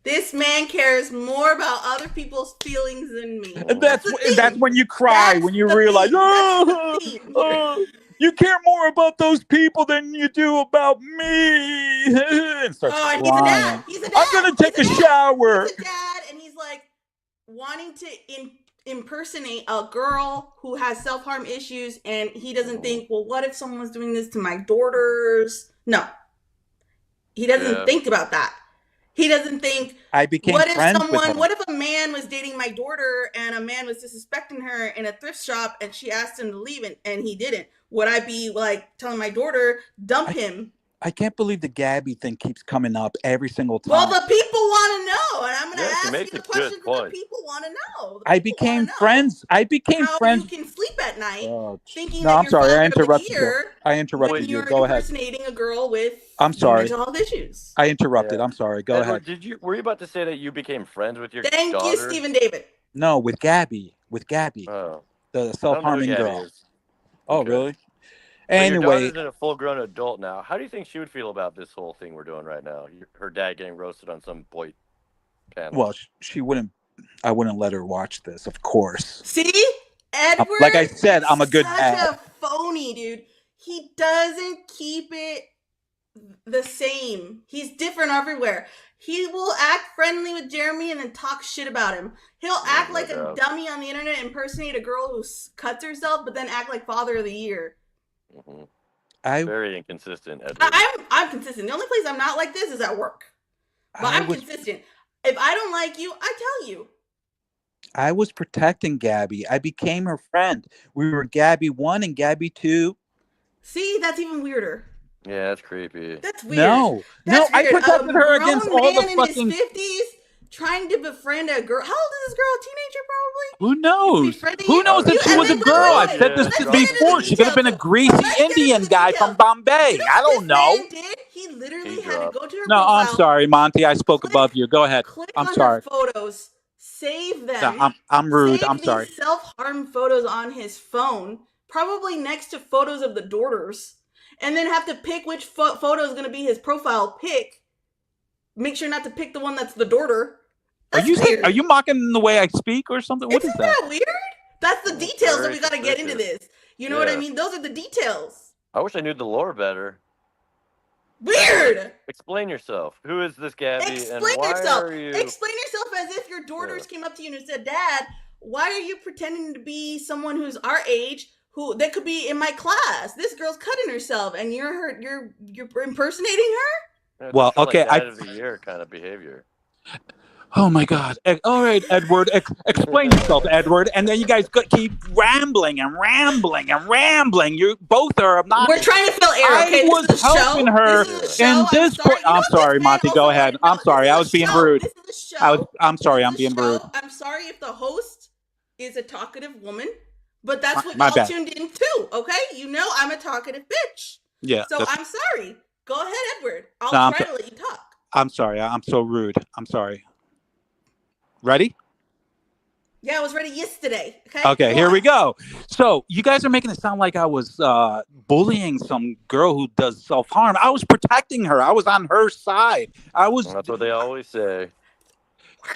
this man cares more about other people's feelings than me. And the thing. that's when you cry, That's when you the realize, thing. That's the thing. you care more about those people than you do about me. And starts Oh, and crying. he's a dad. I'm gonna take a He's shower. He's a dad, and he's like wanting to impersonate a girl who has self-harm issues, and he doesn't think, well, what if someone was doing this to my daughters? No, he doesn't think about that. He doesn't think, I became what if friends with him. what if a man was dating my daughter and a man was disrespecting her in a thrift shop and she asked him to leave and he didn't? Would I be like telling my daughter, dump him? I can't believe the Gabby thing keeps coming up every single time. Well, the people want to know, and I'm going to Yeah, she ask makes you the a good questions that the point. people want to know. The I people became wanna know friends. I became how friends. you can sleep at night thinking No, that I'm you're sorry. I father of the interrupted you. year I when interrupted you. you're Go ahead. impersonating a girl with I'm sorry. mental health issues. I interrupted. Yeah. I'm sorry. Go Edward, ahead. were you about to say that you became friends with your Thank you, daughter? Stephen David. No, with Gabby. With Gabby, Oh, the I don't know who self-harming Gabby girl. is. Oh, Okay. really? But your Anyway, daughter's a full-grown adult now. How do you think she would feel about this whole thing we're doing right now? Her dad getting roasted on some boy panel. well, she wouldn't. I wouldn't let her watch this, of course. See? Edward, Like I said, I'm a good such dad. a phony, dude. He doesn't keep it the same. He's different everywhere. He will act friendly with Jeremy and then talk shit about him. He'll act like a dummy on the internet, impersonate a girl who cuts herself, but then act like father of the year. Mm-hmm. I Very inconsistent, Edward. I'm consistent. The only place I'm not like this is at work. But I'm consistent. If I don't like you, I tell you. I was protecting Gabby. I became her friend. We were Gabby 1 and Gabby 2. See, that's even weirder. Yeah, that's creepy. That's weird. No, That's I weird. protected her grown against all the man in fucking. his 50s trying to befriend a girl. How old is this girl? A teenager, probably? Who knows? Befriending Who you? knows if she And was a then- girl? wait, I've said this let's get into before. the She could have been a details. greasy Let's get into Indian the guy details. from Bombay. You know I what don't know. this man did? He literally He had to dropped. go to her No, profile. I'm sorry, Monty. I spoke above you. Go ahead. Click I'm on sorry. her photos. Save them. No, I'm rude. Save I'm sorry. these self-harm photos on his phone, probably next to photos of the daughters, and then have to pick which photo is going to be his profile pic. Make sure not to pick the one that's the daughter. That's weird. Are you mocking the way I speak or something? What Isn't is that? that weird? That's the details that Very we got to get into suspicious. this. You know what I Yeah. mean? Those are the details. I wish I knew the lore better. Weird. Explain yourself. Who is this Gabby? Explain and why yourself. Are you... Explain yourself as if your daughters came up to you and said, "Dad, why are you pretending to be someone who's our age who that could be in my class? This girl's cutting herself, and you're impersonating her." Yeah, Well, it's okay, like dad of the year kind of behavior. Oh my God! All right, Edward, explain yourself, Edward. And then you guys keep rambling and rambling and rambling. You both are obnoxious. We're trying to fill air. Okay, I was this is a helping show. her This is a show. in this point. I'm sorry, Monty. Go ahead. I'm sorry. I was being rude. This is a show. I'm sorry. I'm This is being a rude. show. I'm sorry if the host is a talkative woman, but that's what My y'all bad. tuned in to. Okay, you know I'm a talkative bitch. Yeah. So I'm sorry. Go ahead, Edward. I'll No, try to let you talk. I'm sorry. I'm so rude. I'm sorry. Ready? Yeah, I was ready yesterday. Okay, here we go. So you guys are making it sound like I was bullying some girl who does self-harm. I was protecting her. I was on her side. That's what they always say.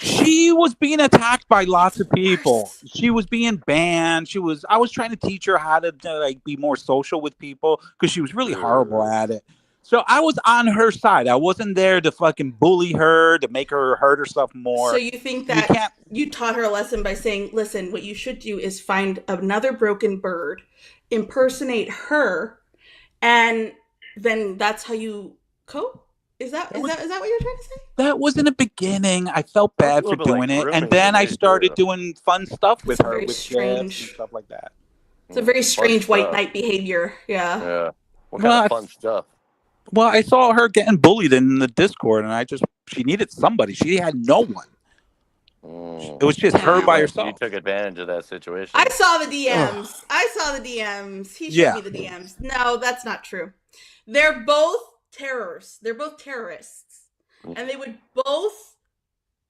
She was being attacked by lots of people. She was being banned. I was trying to teach her how to like be more social with people because she was really horrible at it. So I was on her side. I wasn't there to fucking bully her, to make her hurt herself more. So you think that you taught her a lesson by saying, listen, what you should do is find another broken bird, impersonate her, and then that's how you cope? Is that what you're trying to say? That was in the beginning. I felt bad for doing it. And then I started doing fun stuff with her, with gifts and stuff like that. It's a very strange white knight behavior. Yeah. Yeah. What kind of fun stuff? Well, I saw her getting bullied in the Discord, and she needed somebody. She had no one. It was just her by herself. You took advantage of that situation. I saw the DMs. He showed me the DMs. No, that's not true. They're both terrors. They're both terrorists. And they would both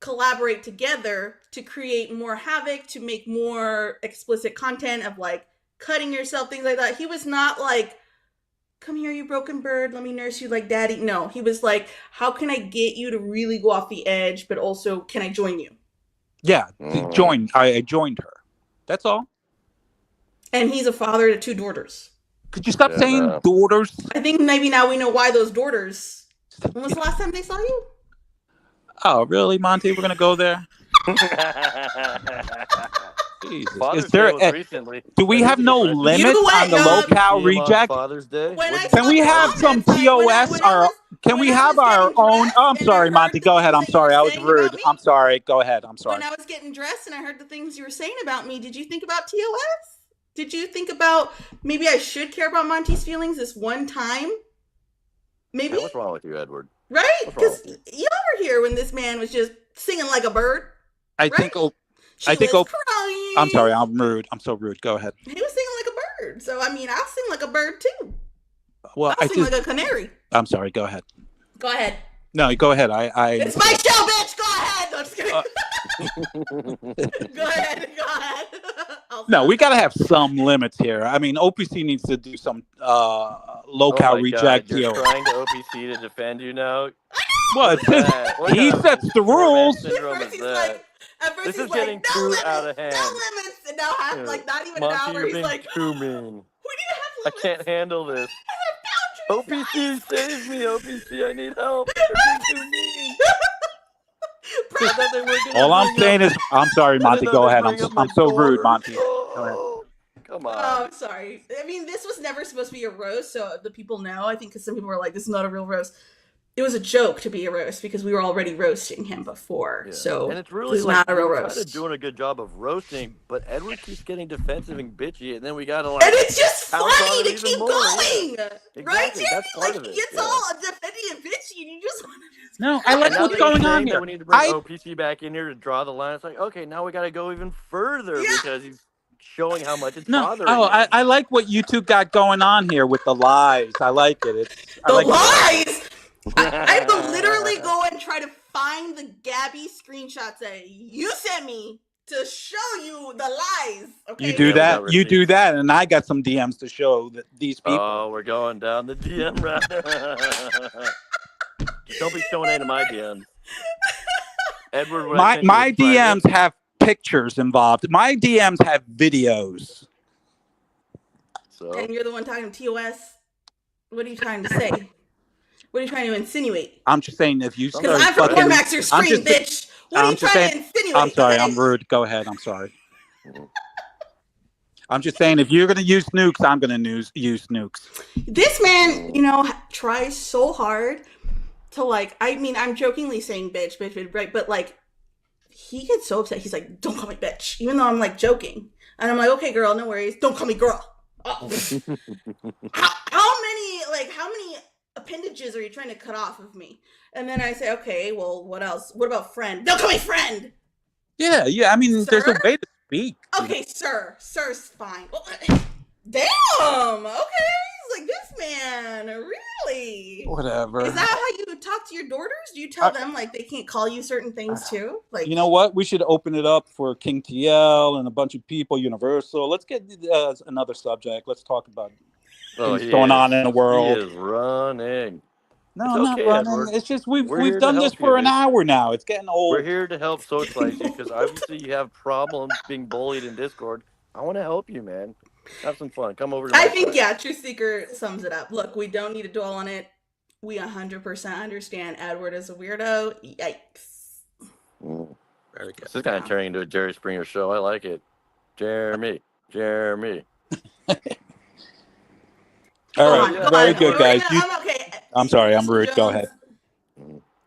collaborate together to create more havoc, to make more explicit content of like cutting yourself, things like that. He was not like, come here, you broken bird, let me nurse you like daddy. No, he was like, how can I get you to really go off the edge, but also can I join you? Yeah, I joined her. That's all. And he's a father to 2 daughters. Could you stop saying daughters? I think maybe now we know why those daughters. When was the last time they saw you? Oh, really, Monty? We're gonna go there. Jesus. Father's Is there? Day was recently. Do we have no limit on the low-cal reject? Father's Day. Can we have some TOS? Can we have our own? Oh, I'm sorry, Monty. Go ahead. I'm sorry. I was rude. I'm sorry. Go ahead. I'm sorry. When I was getting dressed and I heard the things you were saying about me, did you think about TOS? Did you think about maybe I should care about Monty's feelings this one time? Maybe? Yeah, what's wrong with you, Edward? Right? What's wrong Because y'all were here when this man was just singing like a bird. I Right? think. She I think. was crying. I'm sorry. I'm rude. I'm so rude. Go ahead. He was singing like a bird. So, I mean, I'll sing like a bird too. Well, I'll sing like a canary. I'm sorry. Go ahead. Go ahead. No, go ahead. It's my show, bitch. Go ahead. No, I'm just kidding. Go ahead. No, we gotta have some limits here. I mean, OPC needs to do some low-cal reject You're here. trying to OPC to defend you now. Well, it's his, he sets the rules. Syndrome is that? This is getting too out of hand. No limits. And now I'm like not even an Monty, hour. you're He's being like, too mean. we need to have I limits. can't handle this. We have boundaries. OPC, save me. OPC, I need help. You're being too mean. I thought they were gonna All I'm bring saying up- is, I'm sorry, Monty. I Go thought ahead. they I'm bring up my so rude, daughter. Monty. Go ahead. Oh, come on. Oh, I'm sorry. I mean, this was never supposed to be a roast, so the people know. I think because some people were like, "This is not a real roast." It was a joke to be a roast because we were already roasting him before. Yeah. So and it's really it's like not a real we're kind roast. of doing a good job of roasting, but Edward keeps getting defensive and bitchy, and then we gotta And like. it's just pounce on funny it to even keep more, going, yeah. right, Exactly, Jeremy? that's part Like of he it, gets yeah. all defending and bitchy, and you just want to just. No, I like And now what's that you're going on saying that here. we need to bring I OPC back in here to draw the line. It's like, okay, now we got to go even further Yeah. because he's showing how much it's no. bothering Oh, him. I like what you two got going on here with the lies. I like it. I The like lies! I have to literally go and try to find the Gabby screenshots that you sent me to show you the lies. Okay. You do Yeah, we that. got You do receipts. that, and I got some DMs to show that these people. Oh, we're going down the DM route. Just don't be showing any of my DMs. Edward, when I sent you My this private- DMs have pictures involved. My DMs have videos. So And you're the one talking to TOS. What are you trying to say? What are you trying to insinuate? I'm just saying if you Because start I'm from fucking, Cormaxer I'm Screen, just- bitch. What are I'm you just trying saying- to insinuate? I'm sorry, Okay? I'm rude. Go ahead. I'm sorry. I'm just saying if you're gonna use nukes, I'm gonna use nukes. This man, tries so hard to like. I mean, I'm jokingly saying bitch, right? But like, he gets so upset. He's like, "Don't call me bitch," even though I'm like joking, and I'm like, "Okay, girl, no worries. Don't call me girl." Oh. how many appendages are you trying to cut off of me? And then I say, "Okay, well, what else? What about friend? Don't call me friend." Yeah. I mean, there's a Sir? way to speak. Okay, sir's fine. Well, damn. Okay, he's like this man. Really? Whatever. Is that how you talk to your daughters? Do you tell them like they can't call you certain things too? Like, You know what? We should open it up for King TL and a bunch of people, Universal. Let's get another subject. Let's talk about things he going is- on in the world. He is running. No, It's I'm not okay, running. Edward. It's just We're we've here to done this help you, for an dude. hour now. It's getting old. We're here to help socialize you because obviously you have problems being bullied in Discord. I want to help you, man. Have some fun. Come over to I my think side. Truth Seeker sums it up. Look, we don't need to dwell on it. We 100% understand Edward is a weirdo. Yikes. Very good. This is kind of turning into a Jerry Springer show. I like it. Jeremy. All Go right, on, go very on. good, guys. I'm okay. I'm sorry, I'm Universal rude. Go Jones- ahead.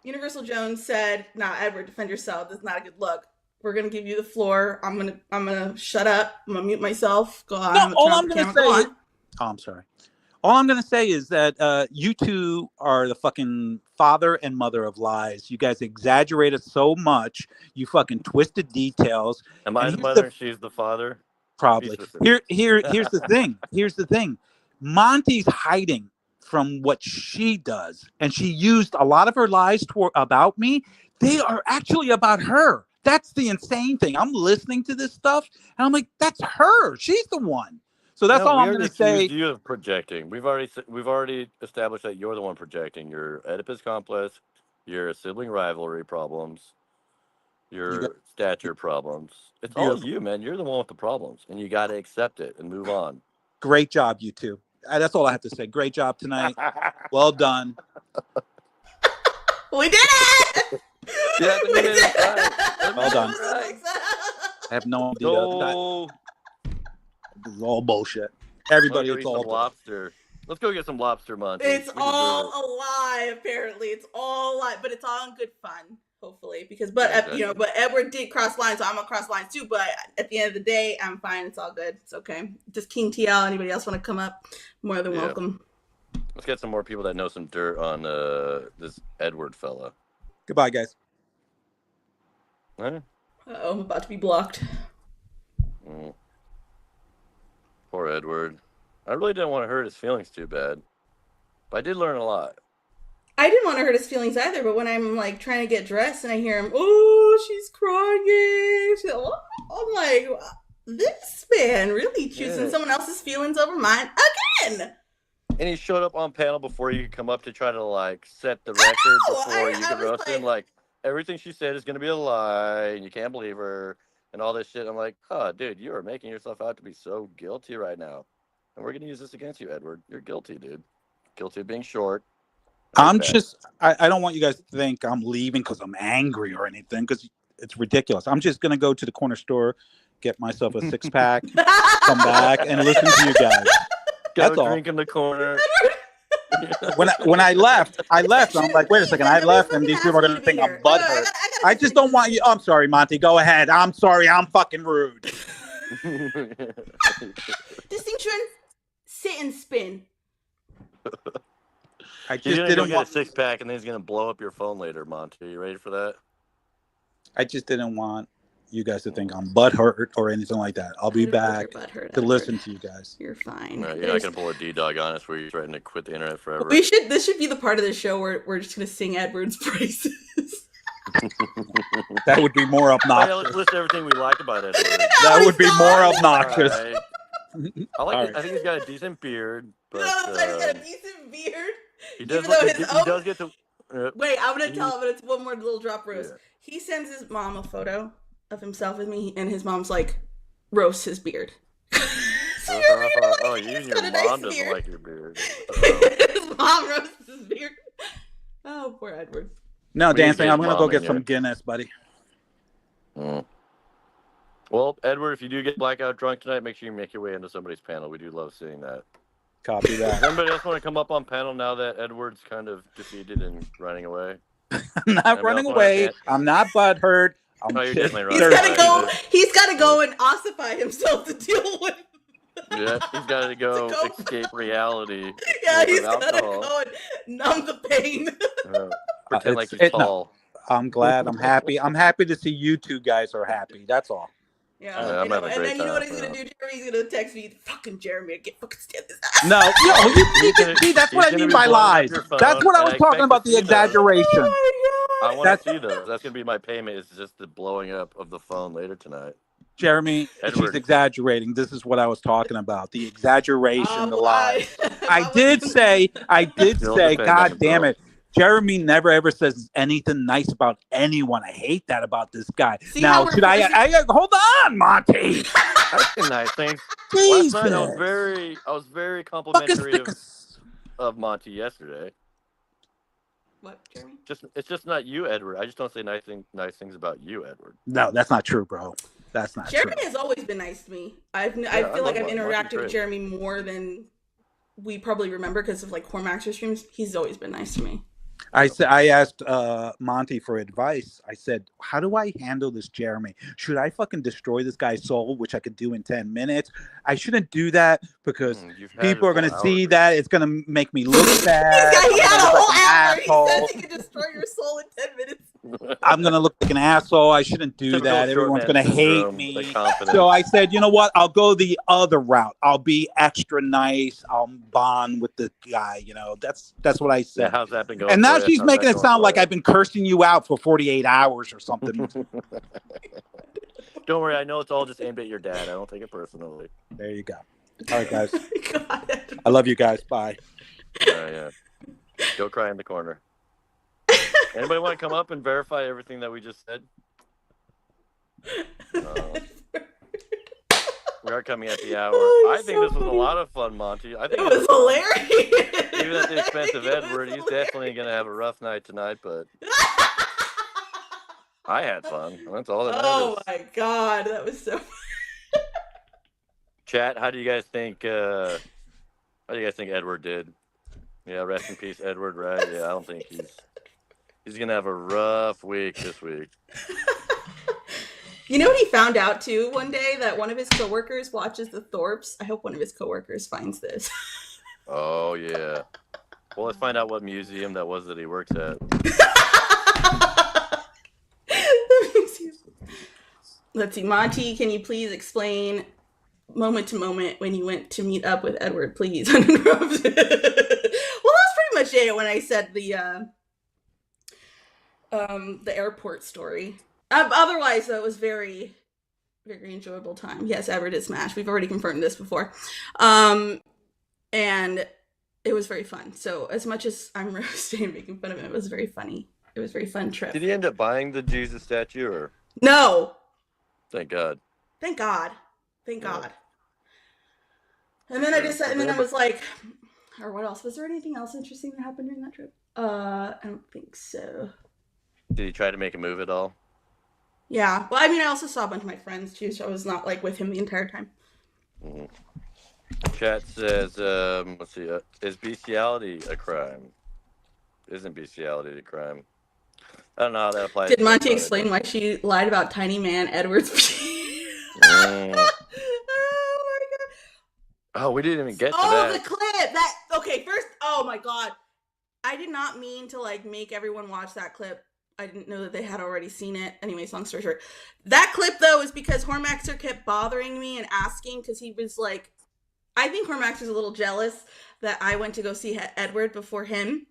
Universal Jones said, "Nah, Edward, defend yourself. That's not a good look. We're gonna give you the floor. I'm gonna shut up. I'm gonna mute myself. Go on. No, all turn off I'm the gonna camera. Go say. on." Oh, I'm sorry. All I'm gonna say is that you two are the fucking father and mother of lies. You guys exaggerated so much. You fucking twisted details. Am I And the here's mother? She's the father? Probably. Be specific. Here's the thing. Here's the thing. Monty's hiding from what she does, and she used a lot of her lies about me. They are actually about her. That's the insane thing. I'm listening to this stuff, and I'm like, that's her. She's the one. So that's No, all we I'm already going to say. accused you of projecting. We've already established that you're the one projecting. Your Oedipus complex, your sibling rivalry problems, your stature problems. It's all Beautiful. you, man. You're the one with the problems, and you got to accept it and move on. Great job, you two. That's all I have to say. Great job tonight. Well done. We did it. Yeah, We we did did it. it. Well done. Right. I have no idea. So, This is all bullshit. let's Everybody, go it's eat all some bullshit. lobster. Let's go get some lobster, Monty. It's We deserve all it. a lie, apparently. It's all a lie, but it's all in good fun, hopefully. Because, but Exactly. but Edward did cross lines, so I'm gonna cross lines too. But at the end of the day, I'm fine. It's all good. It's okay. Just King TL. Anybody else want to come up? More than Yeah. welcome. Let's get some more people that know some dirt on this Edward fella. Goodbye, guys. Eh? Uh-oh, I'm about to be blocked. Poor Edward. I really didn't want to hurt his feelings too bad, but I did learn a lot. I didn't want to hurt his feelings either, but when I'm like trying to get dressed and I hear him, oh, she's crying. I'm like, this man really choosing someone else's feelings over mine again. And he showed up on panel before you could come up to try to like set the record before you could roast him. Like everything she said is gonna be a lie, and you can't believe her, and all this shit. I'm like, oh, dude, you are making yourself out to be so guilty right now, and we're gonna use this against you, Edward. You're guilty, dude. Guilty of being short. I don't want you guys to think I'm leaving because I'm angry or anything, because it's ridiculous. I'm just going to go to the corner store, get myself a 6-pack, come back, and listen to you guys. That's all. Drink in the corner. When I left, and I'm like, wait a second, I left, and these people are going to think I'm butthurt. I just don't want you. I'm sorry, Monty. Go ahead. I'm sorry. I'm fucking rude. Distinction, sit and spin. I just didn't want a 6-pack, and then he's gonna blow up your phone later, Monty. Are you ready for that? I just didn't want you guys to think I'm butthurt or anything like that. I'll be back to listen to you guys. You're fine. No, you're not gonna pull a D-dog on us where you're threatening to quit the internet forever. This should be the part of the show where we're just gonna sing Edward's praises. That would be more obnoxious. Let's list everything we like about Edward. That would be more obnoxious. Right. I think he's got a decent beard. But, he's got a decent beard. He does get to. Wait, I'm gonna tell him. It's one more little drop roast. Yeah. He sends his mom a photo of himself with me, and his mom's like, roast his beard. So you and your mom doesn't like your beard. His mom roasts his beard. Oh, poor Edward. No, dancing. I'm gonna go get some Guinness, buddy. Well, Edward, if you do get blackout drunk tonight, make sure you make your way into somebody's panel. We do love seeing that. Copy that. Does anybody else want to come up on panel now that Edward's kind of defeated and running away? I'm not running away. I'm not butthurt. You're definitely running. He's got to go and ossify himself to deal with. Yeah, he's got to go escape reality. Yeah, he's got to go and numb the pain. Pretend like he's tall. No, I'm glad. I'm happy. I'm happy to see you two guys are happy. That's all. Yeah, I'm having a great time. And then you know what he's gonna do, Jeremy? He's gonna text me, fucking Jeremy, I can't fucking stand this. No, see, that's what I mean by lies. That's what I was talking about, the exaggeration. I want to see those. That's gonna be my payment. Is just the blowing up of the phone later tonight. Jeremy, she's exaggerating. This is what I was talking about. The exaggeration, the lies. I did say, God damn it. Jeremy never ever says anything nice about anyone. I hate that about this guy. See, now, should I hold on, Monty? That's nice. Thanks. Jesus. Last night I was very complimentary of Monty yesterday. What, Jeremy? It's just not you, Edward. I just don't say nice things about you, Edward. No, that's not true, bro. That's not Jeremy true. has always been nice to me. I feel like I've interacted with Jeremy more than we probably remember because of like Cormac's streams. He's always been nice to me. I asked Monty for advice. I said, how do I handle this, Jeremy? Should I fucking destroy this guy's soul, which I could do in 10 minutes? I shouldn't do that because people are going to see that. It's going to make me look bad. He had a whole hour. He says he could destroy your soul in 10 minutes. I'm going to look like an asshole. I shouldn't do that. Everyone's going to hate me. So I said, you know what? I'll go the other route. I'll be extra nice. I'll bond with the guy. You know, that's what I said. Yeah, how's that been going? And now she's making it sound like I've been cursing you out for 48 hours or something. Don't worry. I know it's all just aimed at your dad. I don't take it personally. There you go. All right, guys. I love you guys. Bye. Yeah. Go cry in the corner. Anybody want to come up and verify everything that we just said? We are coming at the hour. I think this was a lot of fun, Monty. I think it was hilarious. Even at the expense of Edward, he's definitely going to have a rough night tonight, but I had fun. That's all that matters. Oh my god, that was so fun. Chat, how do you guys think Edward did? Yeah, rest in peace, Edward, right? Yeah, I don't think he's going to have a rough week this week. You know what he found out too one day? That one of his coworkers watches the Thorpes. I hope one of his coworkers finds this. Oh, yeah. Well, let's find out what museum that was that he works at. Let's see, Monty, can you please explain moment to moment when you went to meet up with Edward, please? Uninterrupted. Well, that's pretty much it when I said the airport story. Otherwise, though, it was very, very enjoyable time. Yes, Edward is Smash. We've already confirmed this before. And it was very fun. So as much as I'm roasting and making fun of him, it was very funny. It was a very fun trip. Did he end up buying the Jesus statue, or? No. Thank God. Thank God. Thank God. And then I was like, or what else? Was there anything else interesting that happened during that trip? I don't think so. Did he try to make a move at all? Yeah. Well, I mean, I also saw a bunch of my friends too, so I was not like with him the entire time. Mm-hmm. Chat says, let's see, is bestiality a crime? Isn't bestiality a crime? I don't know how that applies. Did Monty explain why she lied about Tiny Man Edward's Oh my god. Oh, we didn't even get to that. Oh, the clip! Okay, first, oh my god. I did not mean to like make everyone watch that clip. I didn't know that they had already seen it. Anyways, long story short. That clip though is because Hormaxer kept bothering me and asking, because he was like, I think Hormaxer's a little jealous that I went to go see Edward before him.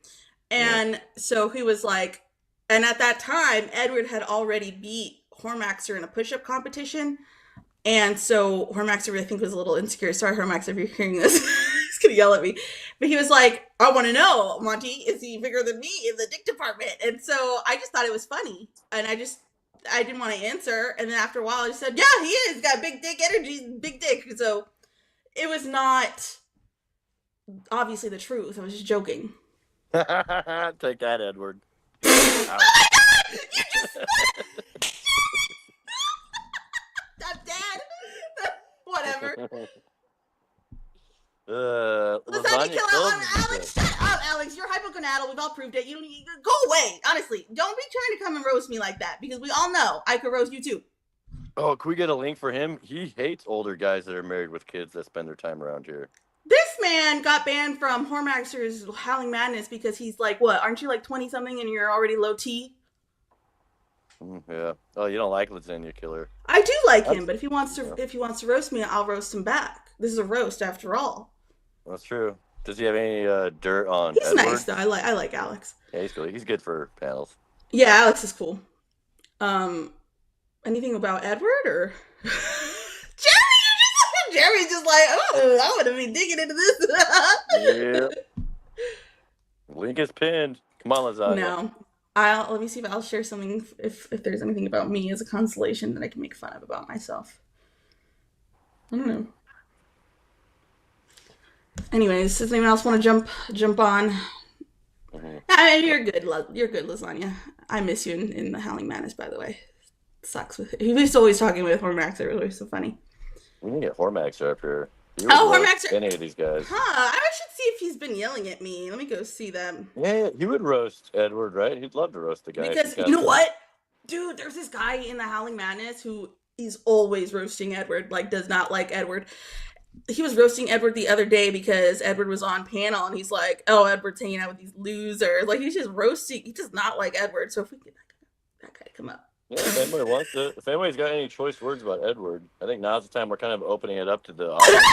And so he was like, and at that time, Edward had already beat Hormaxer in a push-up competition. And so Hormaxer, I think, was a little insecure. Sorry, Hormaxer, if you're hearing this. He's going to yell at me. But he was like, I want to know, Monty, is he bigger than me in the dick department? And so I just thought it was funny. And I didn't want to answer. And then after a while, I just said, yeah, he is. He's got big dick energy, big dick. So it was not obviously the truth. I was just joking. Take that, Edward. Oh my god! You just I'm dead. Whatever. Lasagna killer. Alex, shut up, Alex. You're hypogonadal. We've all proved it. You go away. Honestly, don't be trying to come and roast me like that, because we all know I could roast you too. Oh, can we get a link for him? He hates older guys that are married with kids that spend their time around here. This man got banned from Hormaxer's Howling Madness because he's like, what? Aren't you like 20-something and you're already low T? Yeah. Oh, you don't like Lasagna Killer. I do like him, but if he wants to roast me, I'll roast him back. This is a roast after all. That's true. Does he have any dirt on He's Edward? nice though. I like Alex. Yeah, he's cool. He's good for panels. Yeah, Alex is cool. Anything about Edward or Jeremy's just like, oh, I would have been digging into this. Yeah. Link is pinned. Come on, Lasagna. No. Let me see if I'll share something if there's anything about me as a consolation that I can make fun of about myself. I don't know. Anyways, does anyone else want to jump on? Mm-hmm. You're good. You're good, Lasagna. I miss you in the Howling Madness, by the way. Sucks with he was always talking with Hormaxer. It was always so funny. We can get Hormaxer up here. Hormaxer. Any of these guys. I should see if he's been yelling at me. Let me go see them. Yeah, he would roast Edward, right? He'd love to roast the guy. Because you know what? Dude, there's this guy in the Howling Madness who is always roasting Edward, like does not like Edward. He was roasting Edward the other day because Edward was on panel and he's like, oh, Edward's hanging out with these losers. Like he's just roasting. He does not like Edward. So if we get that guy to come up. Yeah, if anybody's got any choice words about Edward, I think now's the time we're kind of opening it up to the audience.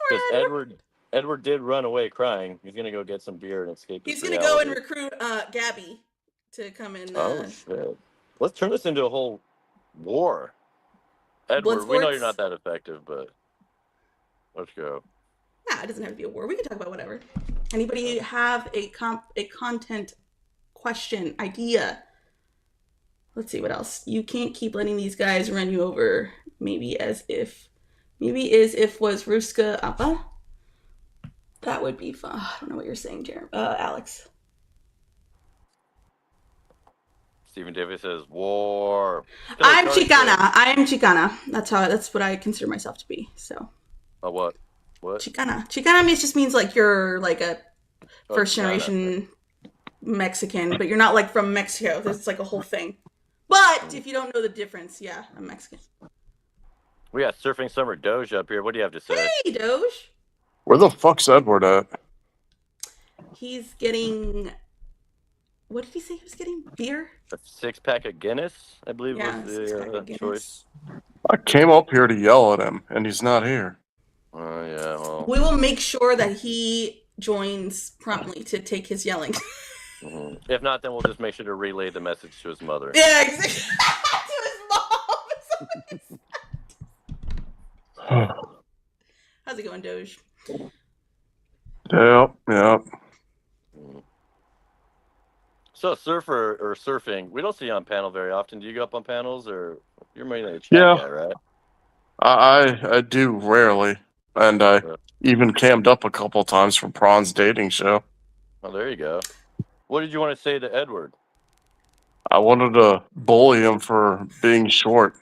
Because Edward did run away crying. He's gonna go get some beer and escape. He's gonna go and recruit Gabby to come in. Oh shit! Let's turn this into a whole war. Edward, we know you're not that effective, but let's go. Nah, it doesn't have to be a war. We can talk about whatever. Anybody have a content question idea? Let's see what else. You can't keep letting these guys run you over. Maybe as if was Ruska Appa. That would be fun. I don't know what you're saying, Alex. Stephen Davis says war. I'm Chicana. I am Chicana. That's what I consider myself to be. So. Oh, what? What? Chicana. Chicana just means like you're like a first generation Mexican, but you're not like from Mexico. It's like a whole thing. But if you don't know the difference, yeah, I'm Mexican. We got Surfing Summer Doge up here. What do you have to say? Hey, Doge. Where the fuck's Edward at? He's getting. What did he say he was getting? Beer? A 6-pack of Guinness, I believe, Yeah, was 6-pack of the Guinness. choice. I came up here to yell at him, and he's not here. Oh, yeah, well. We will make sure that he joins promptly to take his yelling. If not, then we'll just make sure to relay the message to his mother. Yeah, exactly. To his mom. How's it going, Doge? Yep. So, surfer or surfing, we don't see you on panel very often. Do you go up on panels, or you're mainly a chat Yeah. guy, right? I do rarely, and I even cammed up a couple times for Prawn's dating show. Oh, there you go. What did you want to say to Edward? I wanted to bully him for being short.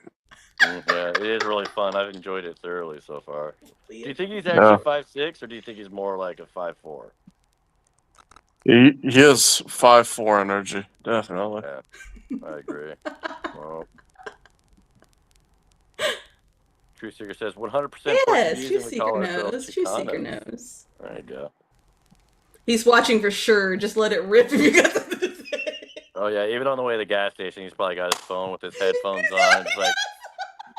Yeah, it is really fun. I've enjoyed it thoroughly so far. Do you think he's actually 5'6", or do you think he's more like a 5'4"? He has 5'4" energy, definitely. Yeah, I agree. Well, True Seeker says 100% Yes, Portuguese, True and we Seeker call ourselves knows. True Seeker Chicanos. knows. There you go. He's watching for sure. Just let it rip if you got something to say. Oh yeah, even on the way to the gas station, he's probably got his phone with his headphones on. It's like,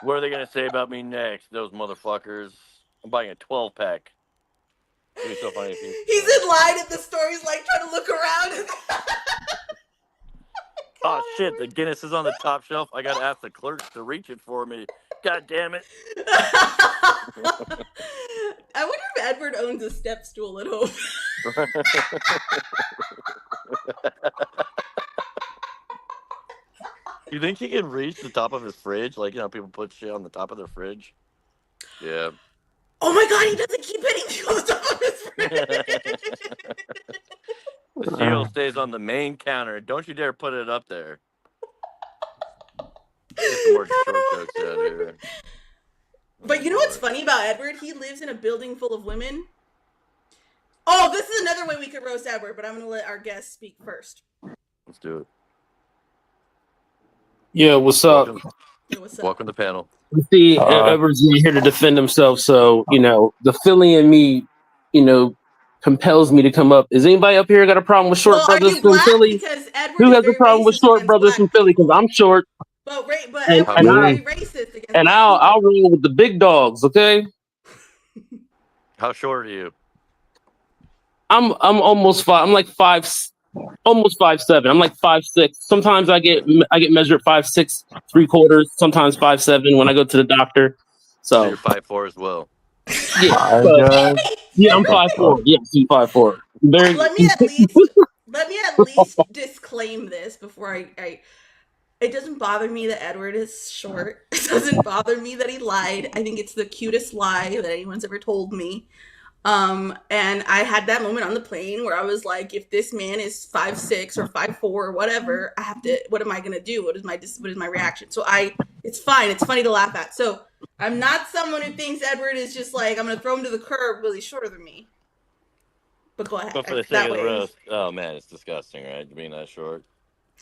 what are they gonna say about me next? Those motherfuckers. I'm buying a 12-pack. It'd be so funny if He's in line at the store. He's like trying to look around. Oh shit, the Guinness is on the top shelf. I gotta ask the clerks to reach it for me. God damn it. I wonder if Edward owns a step stool at home. You think he can reach the top of his fridge? Like, you know, people put shit on the top of their fridge? Yeah. Oh my god, he doesn't keep hitting you on the top of his fridge. The cereal stays on the main counter. Don't you dare put it up there. Get some more short jokes out here. But you know what's funny about Edward? He lives in a building full of women. Oh, this is another way we could roast Edward, but I'm going to let our guest speak first. Let's do it. Yeah, what's up? Welcome to the panel. See, Edward's not here to defend himself, so, you know, the Philly in me, you know, compels me to come up. Is anybody up here got a problem with short brothers from Philly? Who has a problem with short brothers from Philly? Because I'm short. But Edward's very racist against and I'll roll with the big dogs, okay? How short are you? I'm almost five. I'm like almost 5'7". I'm like 5'6". Sometimes I get measured 5'6", 3/4. Sometimes 5'7" when I go to the doctor. So you're 5'4" as well. Yeah, yeah, I'm 5'4". Yes, I'm 5'4". Let me at least disclaim this before I. It doesn't bother me that Edward is short. It doesn't bother me that he lied. I think it's the cutest lie that anyone's ever told me. And I had that moment on the plane where I was like, if this man is 5'6" or 5'4" or whatever, I have to, what am I going to do? What is my reaction? So it's fine. It's funny to laugh at. So I'm not someone who thinks Edward is just like, I'm going to throw him to the curb because he's shorter than me. But go ahead. But for the sake of the roast, oh man, it's disgusting, right? Being that short.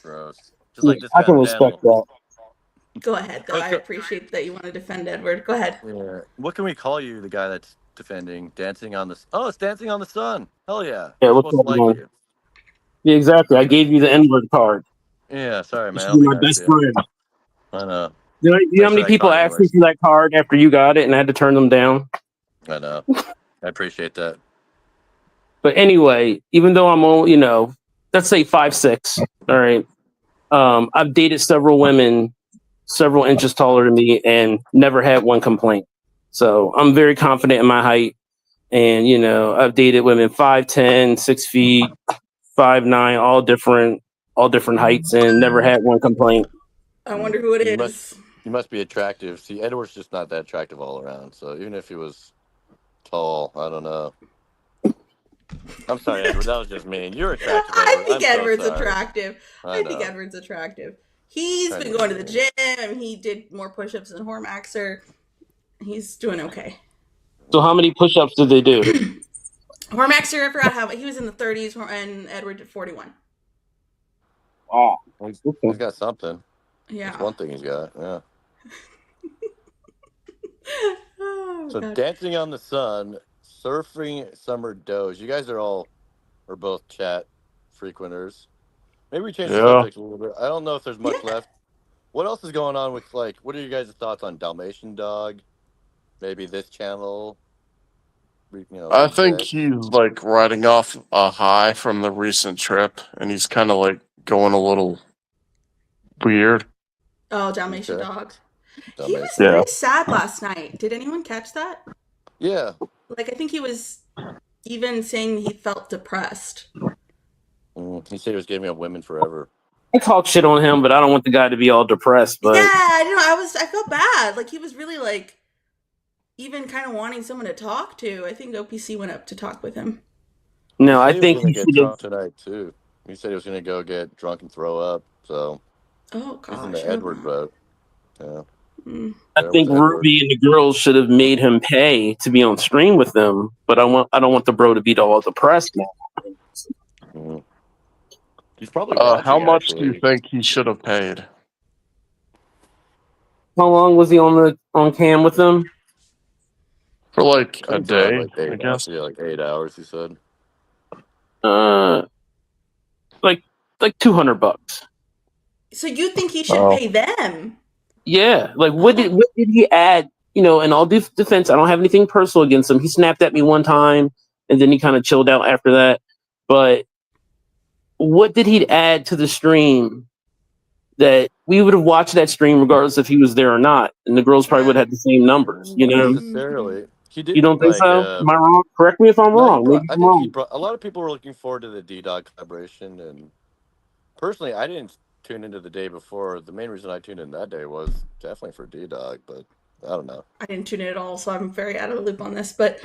Gross. Just like this I can respect that. Go ahead, though. I appreciate that you want to defend Edward. Go ahead. Yeah. What can we call you, the guy that's defending Dancing on the... Oh, it's Dancing on the Sun. Hell yeah. Yeah, what's up, man? Yeah, exactly. I gave you the N-word card. Yeah, sorry, man. You're my best friend. I know. You know how many people asked me for that card after you got it and I had to turn them down? I know. I appreciate that. But anyway, even though I'm only, you know, let's say 5'6", all right, I've dated several women several inches taller than me and never had one complaint. So I'm very confident in my height. And, you know, I've dated women 5'10", 6 feet, 5'9", all different heights and never had one complaint. I wonder who it is. You must be attractive. See, Edward's just not that attractive all around. So even if he was tall, I don't know. I'm sorry, Edward. That was just mean. You're attractive, Edward. I think Edward's attractive. I think Edward's attractive. He's been going to the gym. He did more push-ups than Hormaxer. He's doing okay. So how many push-ups did they do? Hormaxer, I forgot how, he was in the 30s, and Edward did 41. Wow. He's got something. Yeah. That's one thing he's got, yeah. Oh, so God. Dancing on the Sun, Surfing Summer Doge. You guys are all are both chat frequenters. Maybe we change the Yeah. subject a little bit. I don't know if there's much left. What else is going on with, like, what are you guys' thoughts on Dalmatian Dog? Maybe this channel? I think Reject. he's like riding off a high from the recent trip, and he's kind of like going a little weird. Oh, Dalmatian Okay. Dog. He Dalmatian. was very sad last night. Did anyone catch that? Yeah. Like, I think he was even saying he felt depressed. He said he was giving up women forever. I talk shit on him, but I don't want the guy to be all depressed. But Yeah, I felt bad. Like, he was really, like, even kind of wanting someone to talk to. I think OPC went up to talk with him. no, I He think was going he to get should have. drunk tonight, too. He said he was going to go get drunk and throw up, so Oh, he's in gosh. the Edward boat. Yeah. I think Ruby and the girls should have made him pay to be on stream with them. But I don't want the bro to be all depressed now. He's probably watching, How much actually. do you think he should have paid? How long was he on cam with them? For like I a think for day, like 8 I guess. Yeah, like 8 hours, he said. Like $200. So you think he should pay them? Yeah. Like what did he add? You know, in all defense, I don't have anything personal against him. He snapped at me one time, and then he kind of chilled out after that. But what did he add to the stream that we would have watched that stream regardless if he was there or not? And the girls probably would have had the same numbers, you know? Not necessarily. He didn't, You don't think like, so? Am I wrong? Correct me if I'm no, wrong. Maybe I I'm think wrong. a lot of people were looking forward to the D-Dog collaboration, and personally, I didn't tune into the day before. The main reason I tuned in that day was definitely for D-Dog, but I don't know. I didn't tune in at all, so I'm very out of the loop on this. But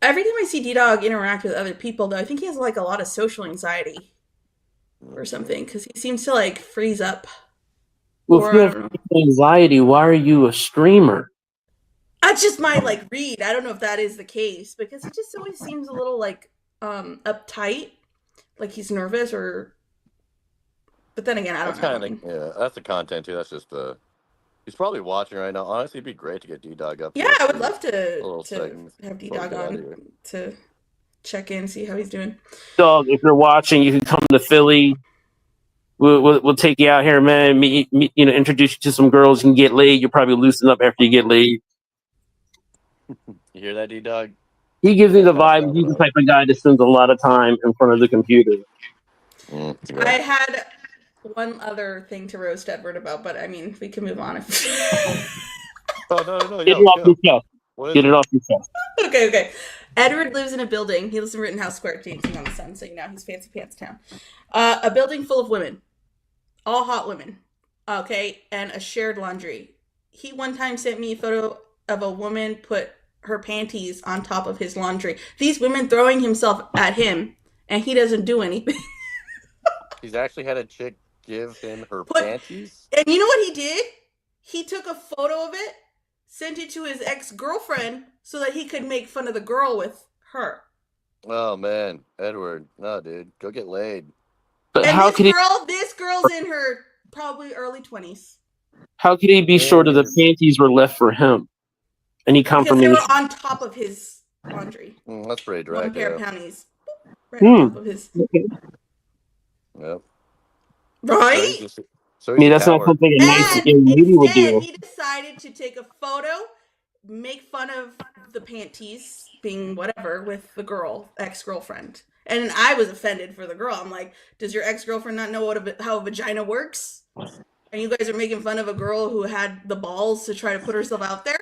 every time I see D-Dog interact with other people, though, I think he has like a lot of social anxiety or something, because he seems to like freeze up. Well, if you have anxiety, why are you a streamer? That's just my like read. I don't know if that is the case, because he just always seems a little like uptight, like he's nervous, or. But then again, I don't know. Yeah, that's the content too. That's just he's probably watching right now. Honestly, it'd be great to get D-Dog up. Yeah, I would love to have D-Dog on to check in, see how he's doing. Dog, if you're watching, you can come to Philly. We'll take you out here, man. Meet, introduce you to some girls. You can get laid. You'll probably loosen up after you get laid. You hear that, D-Dog? He gives me the vibe. He's the type of guy that spends a lot of time in front of the computer. Yeah. I had one other thing to roast Edward about, but I mean, we can move on. No. Get it off your chest. Get it off your chest. Okay. Edward lives in a building. He lives in Rittenhouse Square, dancing on the sun, so you know he's fancy pants town. A building full of women, all hot women. Okay, and a shared laundry. He one time sent me a photo of a woman put her panties on top of his laundry. These women throwing himself at him, and he doesn't do anything. He's actually had a chick give him her panties. And you know what he did? He took a photo of it, sent it to his ex-girlfriend so that he could make fun of the girl with her. Oh man, Edward, no, dude, go get laid. But and how this girl's in her probably early 20s. How could he be sure that the panties were left for him? Any confirmation? Because they were on top of his laundry. That's pretty direct. One pair of panties. Right on top of his. Okay. Yep. Right? So that's not something a nice lady would do. He decided to take a photo, make fun of the panties being whatever with the girl, ex-girlfriend. And I was offended for the girl. I'm like, does your ex-girlfriend not know how a vagina works? And you guys are making fun of a girl who had the balls to try to put herself out there?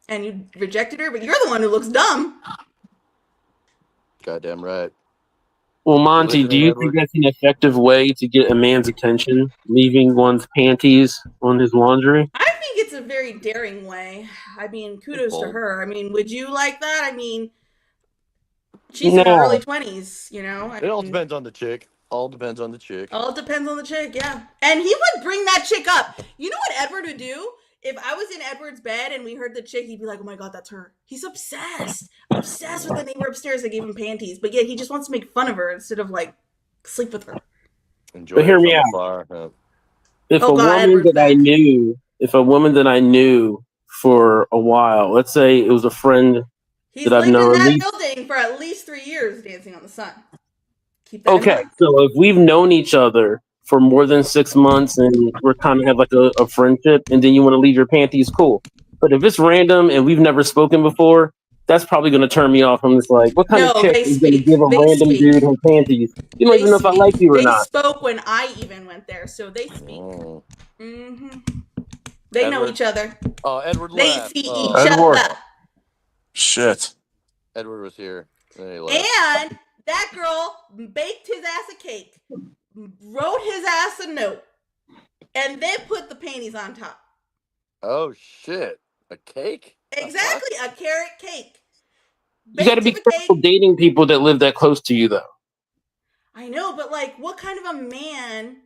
And you rejected her, but you're the one who looks dumb. Goddamn right. Well, Monty, do you think that's an effective way to get a man's attention, leaving one's panties on his laundry? I think it's a very daring way. I mean, kudos to her. I mean, would you like that? I mean, she's in her early 20s, you know? It all depends on the chick. All depends on the chick. All depends on the chick, yeah. And he would bring that chick up. You know what Edward would do? If I was in Edward's bed and we heard the chick, he'd be like, oh my God, that's her. He's obsessed. Obsessed with the neighbor upstairs that gave him panties. But yet he just wants to make fun of her instead of like sleep with her. Enjoy but hear me out. If a woman that I knew for a while, let's say it was a friend He's that I've lived in known. At that least, building for at least 3 years, Dancing on the Sun. Keep that in okay, mind. so if we've known each other for more than 6 months and we're kind of have like a friendship, and then you want to leave your panties, cool. But if it's random and we've never spoken before, that's probably going to turn me off. I'm just like, what kind of No, chick they is going to speak. give a They random speak. dude her panties? You don't They even know if I like speak. you or They not. spoke when I even went there, so they speak. Oh. hmm They know Edward. each other. Oh, Edward They left. see Oh, each Edward. other. Shit. Edward was here. And he left. And that girl baked his ass a cake, wrote his ass a note, and then put the panties on top. Oh shit! A cake? Exactly, a carrot cake. You got to be Baked him a careful cake. dating people that live that close to you, though. I know, but like, what kind of a man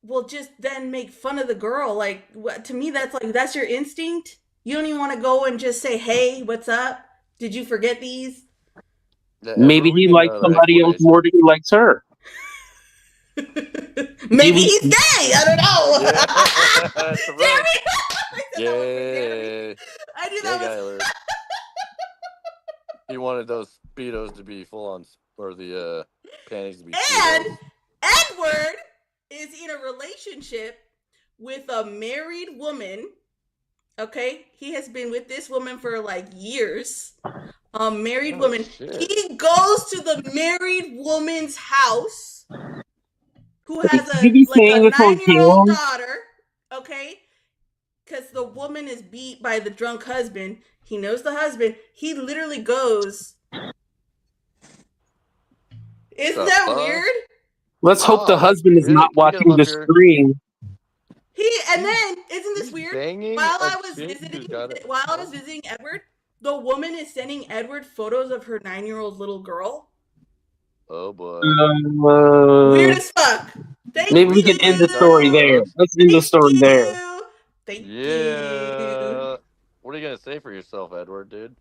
will just then make fun of the girl? Like, to me, that's your instinct. You don't even want to go and just say, "Hey, what's up? Did you forget these?" Yeah, Maybe Edward, we he need likes another somebody else explanation. more than he likes her. Maybe He- he's gay. I don't know. Yeah, that's right. Jeremy. I said that one for Jeremy. Yeah, I knew yeah, that guy was. alert. He wanted those speedos to be full on, or the panties to be. And Speedos. Edward is in a relationship with a married woman. Okay, he has been with this woman for like years. A married woman. Shit. He goes to the married woman's house, who has You be a saying this on 9-year-old camera? daughter. Okay, because the woman is beat by the drunk husband. He knows the husband. He literally goes. Isn't that weird? Let's hope the Oh, husband is really? not Can we get him watching up the here? screen. And then isn't this weird? Banging While a I was chick visiting, who's got it. while I was visiting Edward, the woman is sending Edward photos of her 9-year-old little girl. Oh boy. Weird as fuck. Thank Maybe we you. can end the story there. Let's end the story there. Thank you. Yeah. What are you gonna say for yourself, Edward, dude?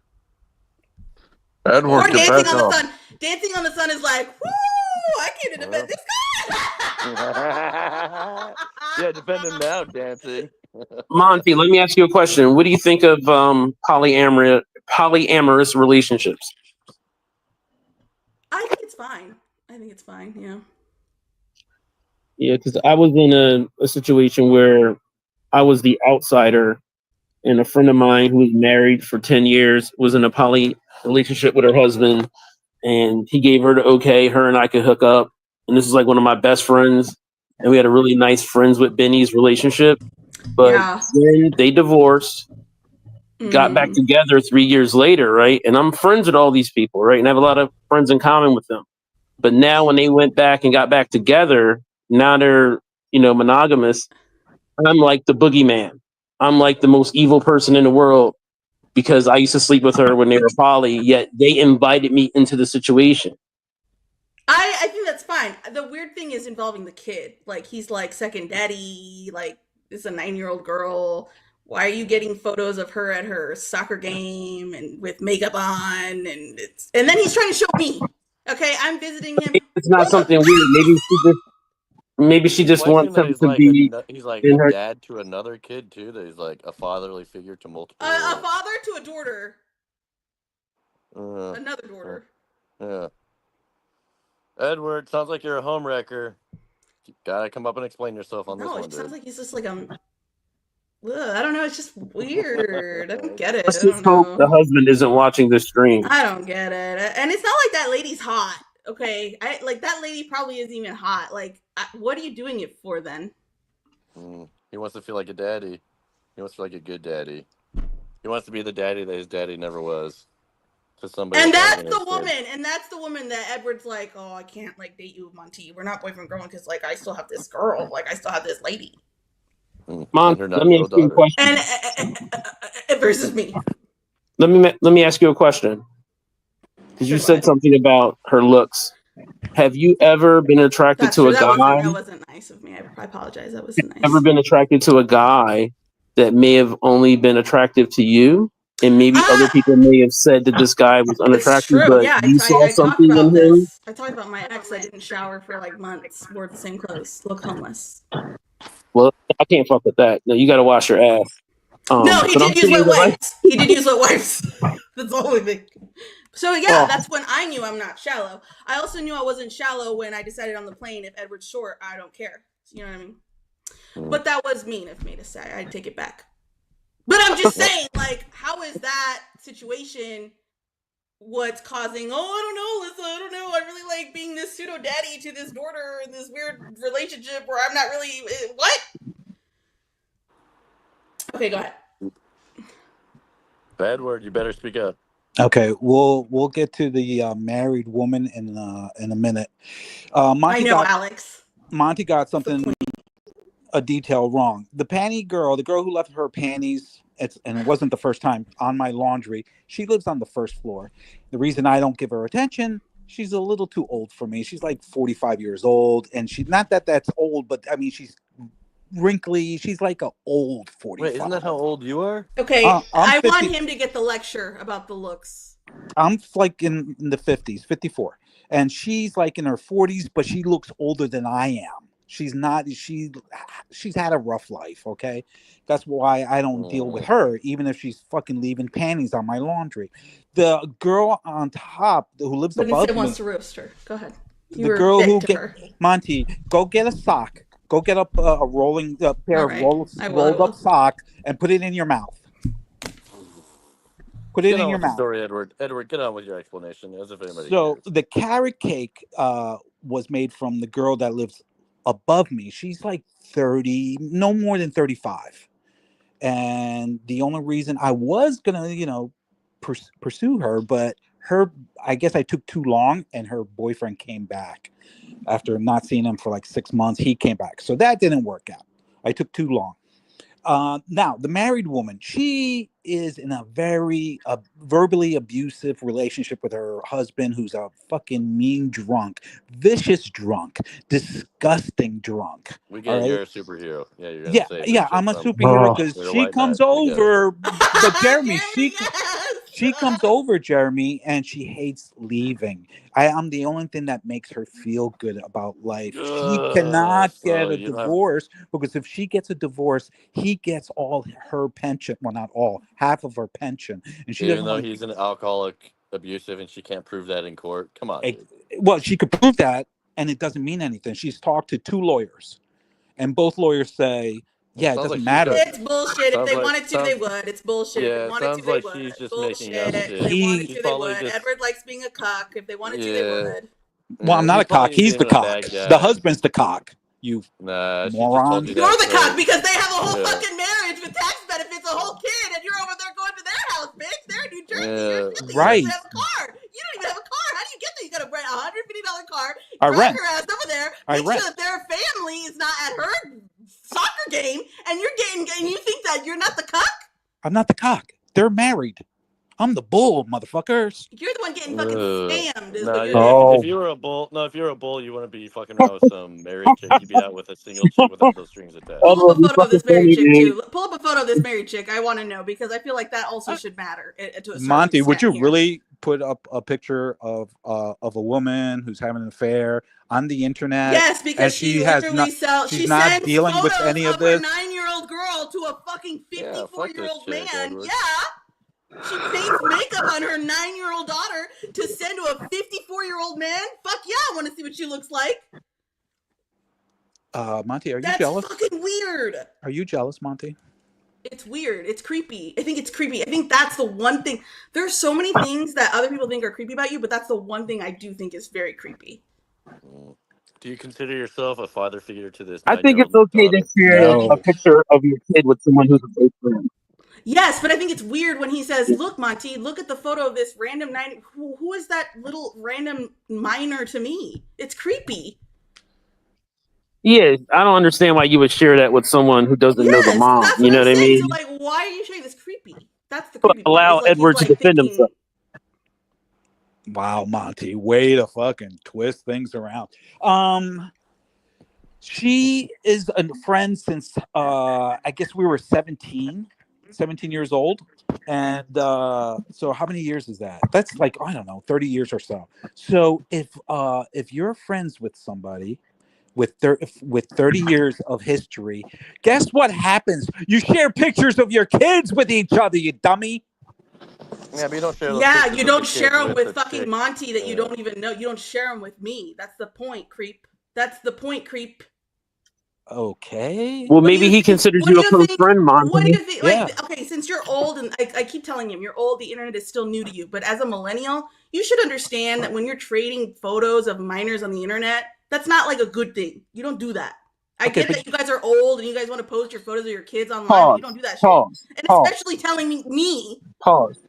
Edward, Or get Dancing back on the up. Sun. Dancing on the Sun is like, woo! I came to defend this guy. Yeah, defend him now, dancing. Monty, let me ask you a question. What do you think of polyamorous relationships? I think it's fine. Yeah. Yeah, because I was in a situation where I was the outsider, and a friend of mine who was married for 10 years was in a poly relationship with her husband, and he gave her the okay, her and I could hook up. And this is like one of my best friends, and we had a really nice friends with Benny's relationship. But Yeah. then they divorced, got back together 3 years later, right? And I'm friends with all these people, right? And I have a lot of friends in common with them. But now when they went back and got back together, now they're, monogamous. I'm like the boogeyman. I'm like the most evil person in the world because I used to sleep with her when they were poly, yet they invited me into the situation. I think that's fine. The weird thing is involving the kid. Like, he's like second daddy, like, it's a 9-year-old girl. Why are you getting photos of her at her soccer game and with makeup on? And then he's trying to show me. Okay, I'm visiting him. It's not something weird. Maybe she just wants him to be. He's like in a her. dad to another kid too. That he's like a fatherly figure to multiple. A father to a daughter. Uh, Another daughter. yeah. Edward, sounds like you're a homewrecker. You gotta come up and explain yourself on this No, one, it sounds dude. like he's just like I don't know. It's just weird. I don't get it. Let's I don't just hope the know. husband isn't watching this stream. I don't get it. And it's not like that lady's hot. Okay, that lady probably isn't even hot. Like, what are you doing it for then? He wants to feel like a daddy. He wants to feel like a good daddy. He wants to be the daddy that his daddy never was to somebody. And else that's other the than his woman. kid. And that's the woman that Edward's like, oh, I can't like date you, Monty. We're not boyfriend girl because like I still have this girl. Like I still have this lady. Mom, And her let me ask you a daughter. question. And versus me. Let me ask you a question. Because you Sure, go said ahead. something about her looks. Have you ever been attracted That's to true. a guy? That wasn't nice of me. I apologize. That wasn't nice. Ever been attracted to a guy that may have only been attractive to you, and maybe other people may have said that this guy was It's unattractive, true. but Yeah, you saw I talked something about in him? this. I talked about my ex that didn't shower for like months, wore the same clothes, looked homeless. Well, I can't fuck with that. No, you got to wash your ass. No, he but I'm did use saying wet that, like, wipes. He did use wet wipes. That's the only thing. So yeah, that's when I knew I'm not shallow. I also knew I wasn't shallow when I decided on the plane, if Edward's short, I don't care. You know what I mean? But that was mean of me to say. I take it back. But I'm just saying, like, how is that situation what's causing, I don't know, Alyssa, I don't know, I really like being this pseudo daddy to this daughter in this weird relationship where I'm not really, what? Okay, go ahead. Edward, you better speak up. Okay, we'll get to the married woman in a minute. I know, Alex. Monty got something, a detail wrong. The panty girl, the girl who left her panties, and it wasn't the first time, on my laundry, she lives on the first floor. The reason I don't give her attention, she's a little too old for me. She's like 45 years old, and she's not that's old, but I mean, she's wrinkly. She's like an old 45. Wait, isn't that how old you are? Okay, I want him to get the lecture about the looks. I'm like in the 50s, 54. And she's like in her 40s, but she looks older than I am. She's not, she's had a rough life, okay? That's why I don't deal with her, even if she's fucking leaving panties on my laundry. The girl on top who lives above me. But instead wants to roast her. Go ahead. The girl who Monty, go get a sock. Go get up a rolling pair of rolled up sock and put it in your mouth. Put it in your mouth. Story, Edward. Edward, get on with your explanation. As if anybody So cares. the carrot cake was made from the girl that lives above me. She's like 30, no more than 35. And the only reason I was gonna, pursue her, but I guess I took too long, and her boyfriend came back after not seeing him for like 6 months. He came back, so that didn't work out. I took too long. Now the married woman, she is in a very verbally abusive relationship with her husband, who's a fucking mean drunk, vicious drunk, disgusting drunk. We get you're a superhero. Yeah, you're gonna yeah. I'm a superhero because she comes over. But Jeremy, she comes over, Jeremy, and she hates leaving. I'm the only thing that makes her feel good about life. She cannot get a divorce because if she gets a divorce, he gets all her pension. Well, not all, half of her pension. And she even though he's an alcoholic, abusive, and she can't prove that in court. Come on. Well, she could prove that, and it doesn't mean anything. She's talked to 2 lawyers, and both lawyers say, yeah, it doesn't matter. It's bullshit. If they wanted to, they would. It's bullshit. Yeah, if they wanted to, they would. She's just bullshit. making up shit. If they wanted to, they would. Edward likes being a cock. If they wanted to, they would. Well, I'm not a cock. He's the cock. The husband's the cock. You moron. You're the cock because they have a whole fucking marriage with tax benefits, a whole kid, and you're over there going to their house, bitch. They're in New Jersey. Right. You don't even have a car. You don't even have a car. How do you get there? You got to rent a $150 car. I rent. Your ass over there. Make sure that their family is not at her soccer game, and you think that you're not the cock? I'm not the cock. They're married. I'm the bull, motherfuckers. You're the one getting fucking scammed. If you were a bull, you wouldn't be fucking around with some married chick. You'd be out with a single chick without those strings attached. Pull up a photo of this married chick too. Pull up a photo of this married chick. I want to know because I feel like that also should matter. To a Monty, would you here. really put up a picture of a woman who's having an affair on the internet? Yes, because she literally she's not dealing with any of this. A 9-year-old girl to a fucking 54-year-old man. Edward. Yeah. She paints makeup on her 9-year-old daughter to send to a 54-year-old man. Fuck yeah, I want to see what she looks like. Monty, are you jealous? That's fucking weird. Are you jealous, Monty? It's weird. It's creepy. I think it's creepy. I think that's the one thing. There's so many things that other people think are creepy about you, but that's the one thing I do think is very creepy. Do you consider yourself a father figure to this? I think it's okay to share a picture of your kid with someone who's a fake friend. Yes, but I think it's weird when he says, look, Monty, look at the photo of this random who is that little random minor to me? It's creepy. Yeah, I don't understand why you would share that with someone who doesn't know the mom. You know what I mean? So, like, why are you sharing this creepy? That's the creepy allow Edward to defend himself. Wow, Monty, way to fucking twist things around. She is a friend since I guess we were 17 years old. And so how many years is that? That's like, I don't know, 30 years or so. So if you're friends with somebody with 30 years of history, guess what happens? You share pictures of your kids with each other, you dummy. Yeah, but you don't share those Yeah, pictures you with don't the share kids them with the fucking chick. Monty that you Yeah. don't even know. You don't share them with me. That's the point, creep. That's the point, creep. Okay. Well, What do maybe you he think? considers What do you a you close think? friend, What do Monty. you think? Yeah. Like, okay, since you're old, and I keep telling him you're old, the internet is still new to you. But as a millennial, you should understand that when you're trading photos of minors on the internet, that's not like a good thing. You don't do that. I Okay, get but that you guys are old and you guys want to post your photos of your kids online, but Pause. you don't do that shit. Pause. And Pause. especially telling me. Pause.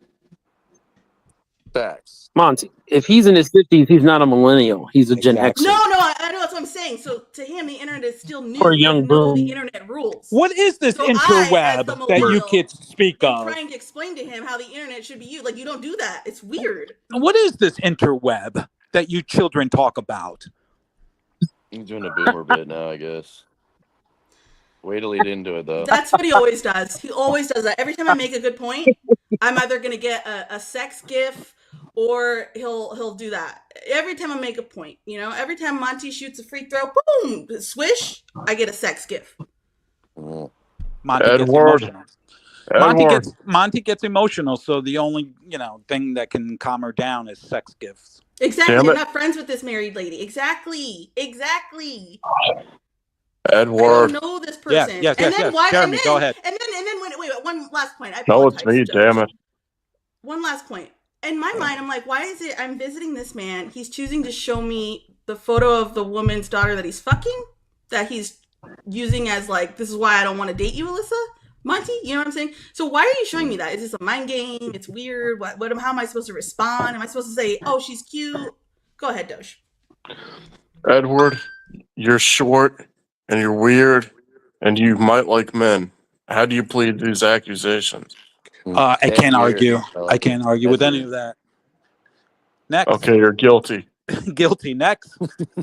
Facts. Monty, if he's in his 50s, he's not a millennial. He's a Gen Exactly. Xer. No, I know that's what I'm saying. So to him, the internet is still new. Or a He doesn't young know the boom. internet rules. What is this So I, as interweb the that you millennial, kids speak am of? trying to explain to him how the internet should be used. Like, you don't do that. It's weird. What is this interweb that you children talk about? He's doing a boomer bit now, I guess. Way to lead into it, though. That's what he always does. He always does that. Every time I make a good point, I'm either gonna get a sex gif or he'll do that. Every time I make a point, every time Monty shoots a free throw, boom, swish, I get a sex gif. Mm. Monty gets Edward. emotional. Edward. Monty gets emotional, so the only thing that can calm her down is sex gifts. Exactly. Damn I'm it. not friends with this married lady. Exactly. Edward. I don't know this person. Yes. Jeremy, go ahead. And then wait, one last point. I No, it's apologize, me. Josh. Damn it. One last point. In my mind, I'm like, why is it I'm visiting this man? He's choosing to show me the photo of the woman's daughter that he's fucking, that he's using as like, this is why I don't want to date you, Alyssa. Monty, you know what I'm saying? So why are you showing me that? Is this a mind game? It's weird. How am I supposed to respond? Am I supposed to say, oh, she's cute? Go ahead, Doge. Edward, you're short and you're weird and you might like men. How do you plead these accusations? I can't argue. I can't argue with That's any of that. Next. Okay, you're guilty. Guilty. Next.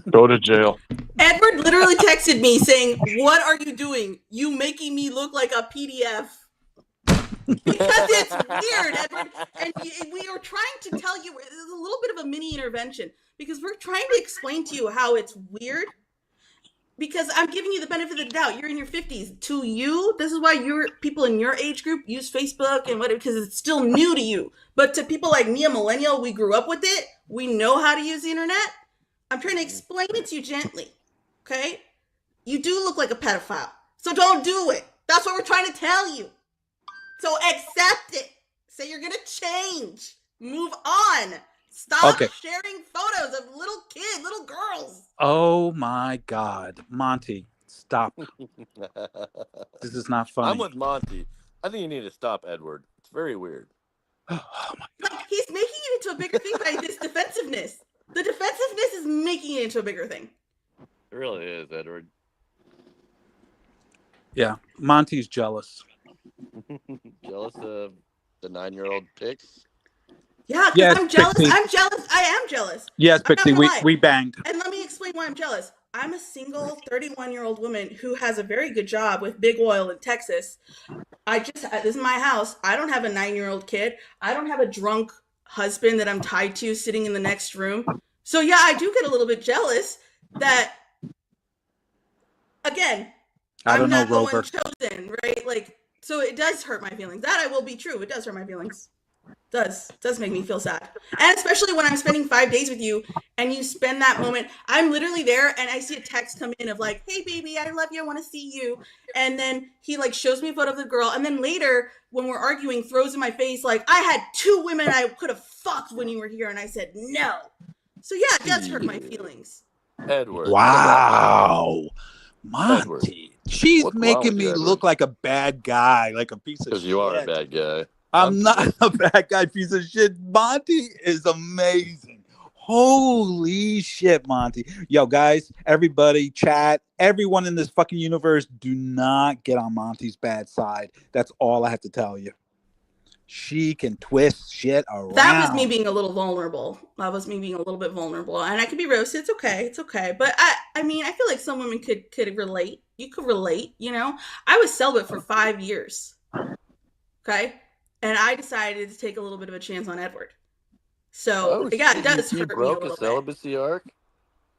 Go to jail. Edward literally texted me saying, what are you doing? You making me look like a PDF. Because it's weird, Edward. And we are trying to tell you, it's a little bit of a mini intervention, because we're trying to explain to you how it's weird. Because I'm giving you the benefit of the doubt. You're in your 50s. To you, this is why people in your age group use Facebook and whatever, because it's still new to you. But to people like me, a millennial, we grew up with it. We know how to use the internet. I'm trying to explain it to you gently. Okay? You do look like a pedophile. So don't do it. That's what we're trying to tell you. So accept it. Say you're going to change. Move on. Stop sharing photos of little kids, little girls. Oh my God. Monty, stop. This is not funny. I'm with Monty. I think you need to stop Edward. It's very weird. Oh my God. Like, he's making it into a bigger thing by this defensiveness. The defensiveness is making it into a bigger thing. It really is, Edward. Yeah, Monty's jealous. Jealous of the 9-year-old pics? Yeah, because Yes, I'm jealous. Pixie. I'm jealous. I am jealous. Yes, I'm not Pixie, gonna lie. we banged. And let me explain why I'm jealous. I'm a single 31-year-old woman who has a very good job with big oil in Texas. This is my house. I don't have a 9-year-old kid. I don't have a drunk husband that I'm tied to sitting in the next room. So yeah, I do get a little bit jealous that, again, I'm not the one chosen, right? Like, so it does hurt my feelings. That I will be true. It does hurt my feelings. Does make me feel sad. And especially when I'm spending 5 days with you and you spend that moment, I'm literally there and I see a text come in of like, hey baby, I love you, I want to see you. And then he like shows me a photo of the girl. And then later when we're arguing, throws in my face, like, I had 2 women I could have fucked when you were here. And I said, no. So yeah, it does hurt my feelings. Edward. Wow. Monty. Edward. She's What's wrong making with me you, Edward? look like a bad guy, like a piece of shit. Because you are a bad guy. I'm not a bad guy, piece of shit. Monty is amazing. Holy shit, Monty. Yo, guys, everybody, chat, everyone in this fucking universe, do not get on Monty's bad side. That's all I have to tell you. She can twist shit around. That was me being a little vulnerable. That was me being a little bit vulnerable. And I could be roasted. It's okay. It's okay. But I mean, I feel like some women could relate. You could relate, you know? I was celibate for 5 years. Okay? And I decided to take a little bit of a chance on Edward. So, yeah, it does hurt me a broke little a celibacy arc?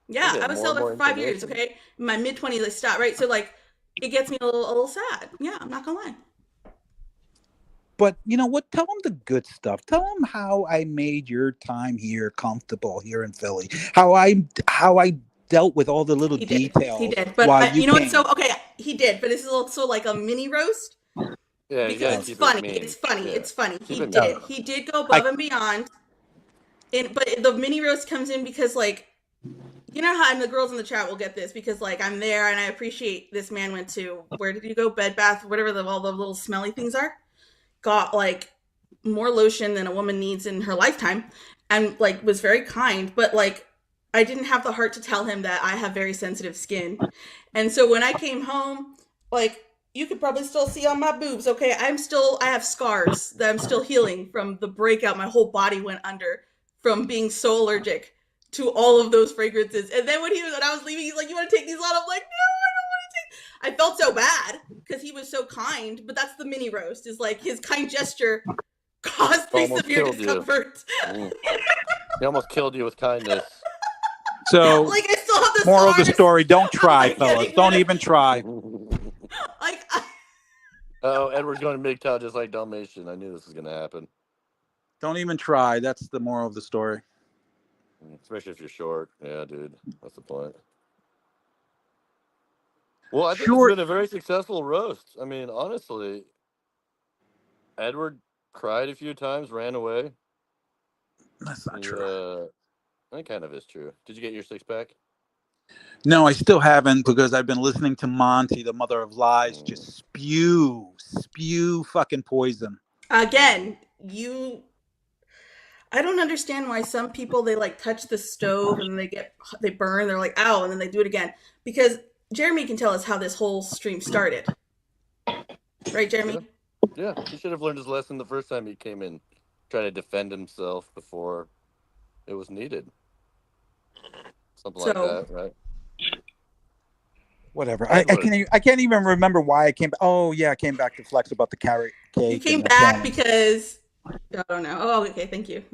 Yeah, Get I was more celibate and for more 5 years, information. okay? In my mid-20s, I stopped, right? So, like, it gets me a little sad. Yeah, I'm not gonna lie. But you know what? Tell them the good stuff. Tell them how I made your time here comfortable here in Philly. How I dealt with all the little He did. details He did. But while you you know what? came. So okay, he did. But this is also like a mini roast Yeah, you because gotta it's keep funny. it mean. It's funny. Yeah. It's funny. Keep He it did. mean. He did go above and beyond. But the mini roast comes in because like, you know how, and the girls in the chat will get this because like I'm there and I appreciate this man went to, where did you go? Bed Bath, whatever all the little smelly things are. Got like more lotion than a woman needs in her lifetime, and like was very kind, but like I didn't have the heart to tell him that I have very sensitive skin. And so when I came home, like you could probably still see on my boobs, okay, I have scars that I'm still healing from the breakout. My whole body went under from being so allergic to all of those fragrances. And then when I was leaving, he's like, "You want to take these on?" I'm like, "No, I don't want to take." I felt so bad because he was so kind, but that's the mini roast, is like his kind gesture caused me Almost severe killed you. discomfort. He almost killed you with kindness. So, Like I still have the moral of the scars. story: don't try, like fellas. getting Don't rid of- even try. Like Oh, Edward's going to MGTOW just like Dalmatian. I knew this was going to happen. Don't even try. That's the moral of the story. Especially if you're short. Yeah, dude. That's the point. Well, I think Short. it's been a very successful roast. I mean, honestly, Edward cried a few times, ran away. That's not true. That kind of is true. Did you get your 6-pack? No, I still haven't, because I've been listening to Monty, the mother of lies, just spew fucking poison. again, I don't understand why some people, they like touch the stove and they burn, they're like, ow, and then they do it again. Because Jeremy can tell us how this whole stream started. Right, Jeremy? Yeah, he should have learned his lesson the first time he came in, trying to defend himself before it was needed. Something like that, right? Whatever. I can't even remember why I came. Oh yeah, I came back to flex about the carrot cake. You came back because I don't know. Oh, okay, thank you.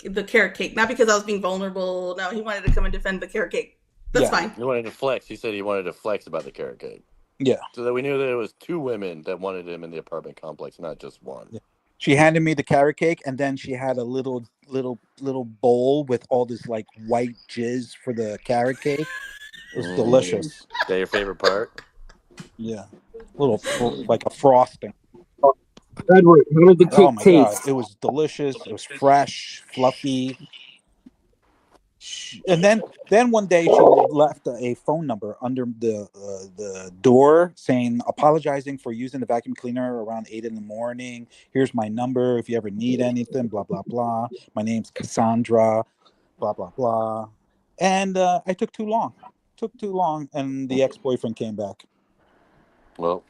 The carrot cake, not because I was being vulnerable. No, he wanted to come and defend the carrot cake. That's fine. He wanted to flex. He said he wanted to flex about the carrot cake. Yeah. So that we knew that it was 2 women that wanted him in the apartment complex, not just one. Yeah. She handed me the carrot cake, and then she had a little bowl with all this like white jizz for the carrot cake. It was delicious. Is that your favorite part? Yeah, little like a frosting. Edward, how did the cake Oh my god, taste? it was delicious. It was fresh, fluffy. And then one day she left a phone number under the door saying, apologizing for using the vacuum cleaner around 8 a.m. Here's my number if you ever need anything, blah blah blah. My name's Cassandra, blah blah blah. And I took too long. And the ex-boyfriend came back. Well,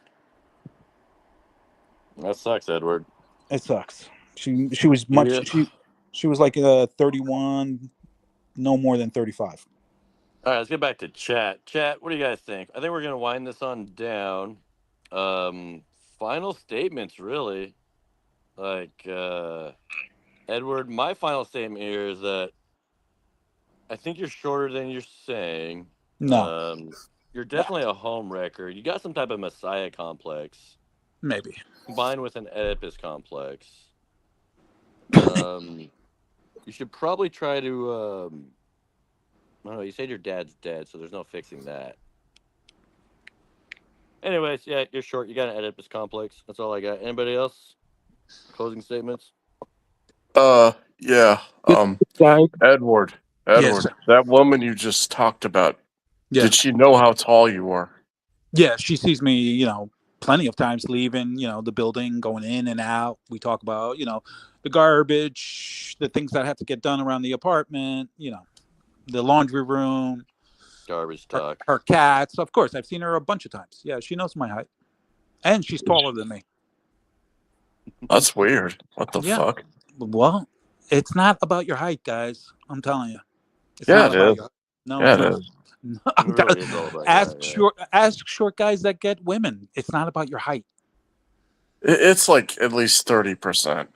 that sucks, Edward. It sucks. She was much. Yeah. She was like 31, no more than 35. All right, let's get back to chat. Chat, what do you guys think? I think we're gonna wind this on down. Final statements, really. Like, Edward, my final statement here is that I think you're shorter than you're saying. No. You're definitely a home wrecker. You got some type of messiah complex. Maybe. Combined with an Oedipus complex. You should probably try to, I don't know, you said your dad's dead, so there's no fixing that. Anyways, yeah, you're short. You got an Oedipus complex. That's all I got. Anybody else? Closing statements? Yeah. Edward, Yes. that woman you just talked about, Yeah. did she know how tall you were? Yeah, she sees me, plenty of times leaving, the building, going in and out. We talk about, the garbage, the things that have to get done around the apartment, the laundry room. Garbage talk. Her cats. Of course, I've seen her a bunch of times. Yeah, she knows my height. And she's taller than me. That's weird. What the fuck? Well, it's not about your height, guys. I'm telling you. It's Yeah, not it about is. your- No, Yeah, it's it not. is. Really is all about Ask that, yeah. ask short guys that get women. It's not about your height. It's like at least 30%.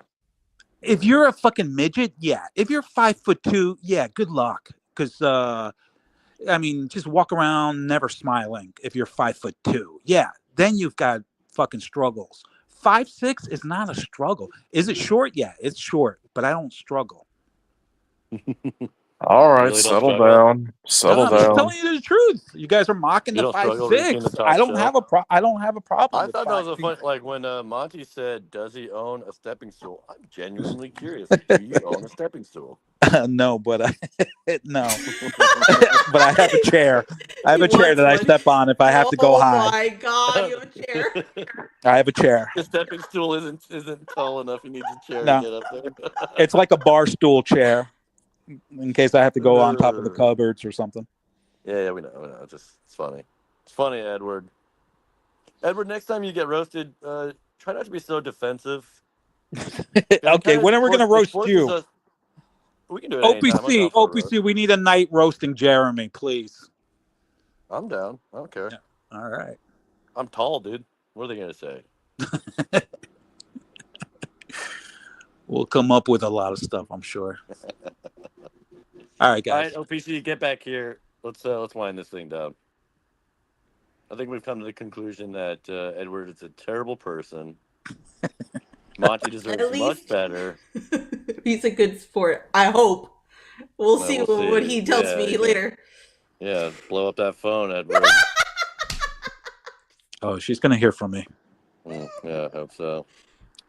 If you're a fucking midget, yeah. If you're 5'2", yeah, good luck. Because just walk around never smiling if you're 5'2". Yeah, then you've got fucking struggles. 5'6" is not a struggle. Is it short? Yeah, it's short, but I don't struggle. All right, really don't settle struggle? down. No, Settle I'm just down. telling you the truth. You guys are mocking You the don't struggle reaching the 5'6". top I don't shelf? have I don't have a problem I with thought that 5 was a feet. fun, like when Monty said, "Does he own a stepping stool?" I'm genuinely curious. Do you own a stepping stool? No, but no, but I have a chair. I have He a chair wants that I one. step on if I have to go high. Oh my god, you have a chair. I have a chair. The stepping stool isn't tall enough. He needs a chair to No, get up there. it's like a bar stool chair in case I have to go on top of the cupboards or something. Yeah, we know. Just it's funny. It's funny, Edward. Edward, next time you get roasted, try not to be so defensive. Okay, when are we gonna roast you? We can do it anytime. I'm down OPC, for a roast. OPC, we need a night roasting Jeremy, please. I'm down. I don't care. Yeah. All right. I'm tall, dude. What are they gonna say? We'll come up with a lot of stuff, I'm sure. All right, guys. All right, OPC, get back here. Let's wind this thing down. I think we've come to the conclusion that Edward is a terrible person. Monty deserves much better. He's a good sport. I hope. We'll Well, see we'll what see. he tells me later. Yeah, blow up that phone, Edward. Oh, she's gonna hear from me. Yeah, I hope so.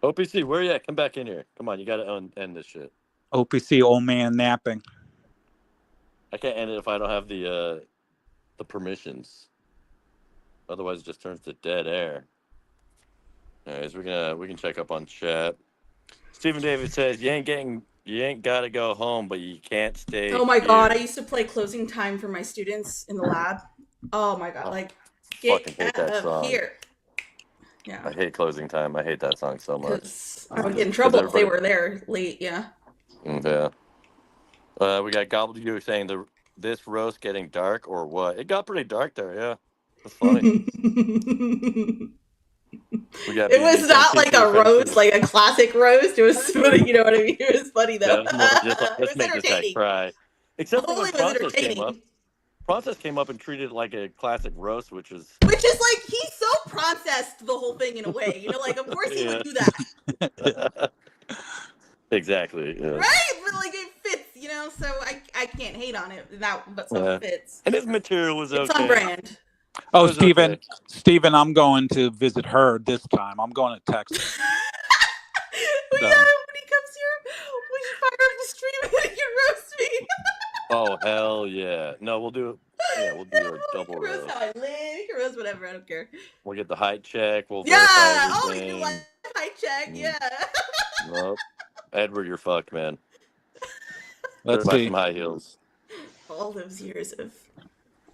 OPC, where you at? Come back in here. Come on, you gotta end this shit. OPC, old man napping. I can't end it if I don't have the permissions. Otherwise, it just turns to dead air. Anyways, we can check up on chat. Stephen David says you ain't gotta go home, but you can't stay. Oh my god, I used to play closing time for my students in the lab. Oh my god, like fucking hate get that out song. of here. Yeah. I hate closing time. I hate that song so much. I would get in trouble if they were there late. Yeah. Yeah. We got Gobbledygook saying this roast getting dark or what? It got pretty dark there. Yeah, that's funny. It was not like a roast, like a classic roast. It was funny, you know what I mean? It was funny though. Yeah, it was more just like, let's make this guy cry. Except for when Hopefully Process came up. Process came up and treated it like a classic roast, which is like he so processed the whole thing in a way. You know, like of course he would do that. Exactly. Yeah. Right? But like it fits, you know, so I can't hate on it. But so it fits. And his material was okay. It's on brand. Oh, Steven, I'm going to visit her this time. I'm going to Texas. When he comes here, we should fire up the stream and he can roast me. Oh hell yeah! No, we'll do. Yeah, we'll do a double roast. Roast how I live. You can roast whatever. I don't care. We'll get the height check. We'll Yeah. verify Oh, we everything. do like height check. Yeah. Nope. Edward, you're fucked, man. Let's buy see. some high heels. All those years of.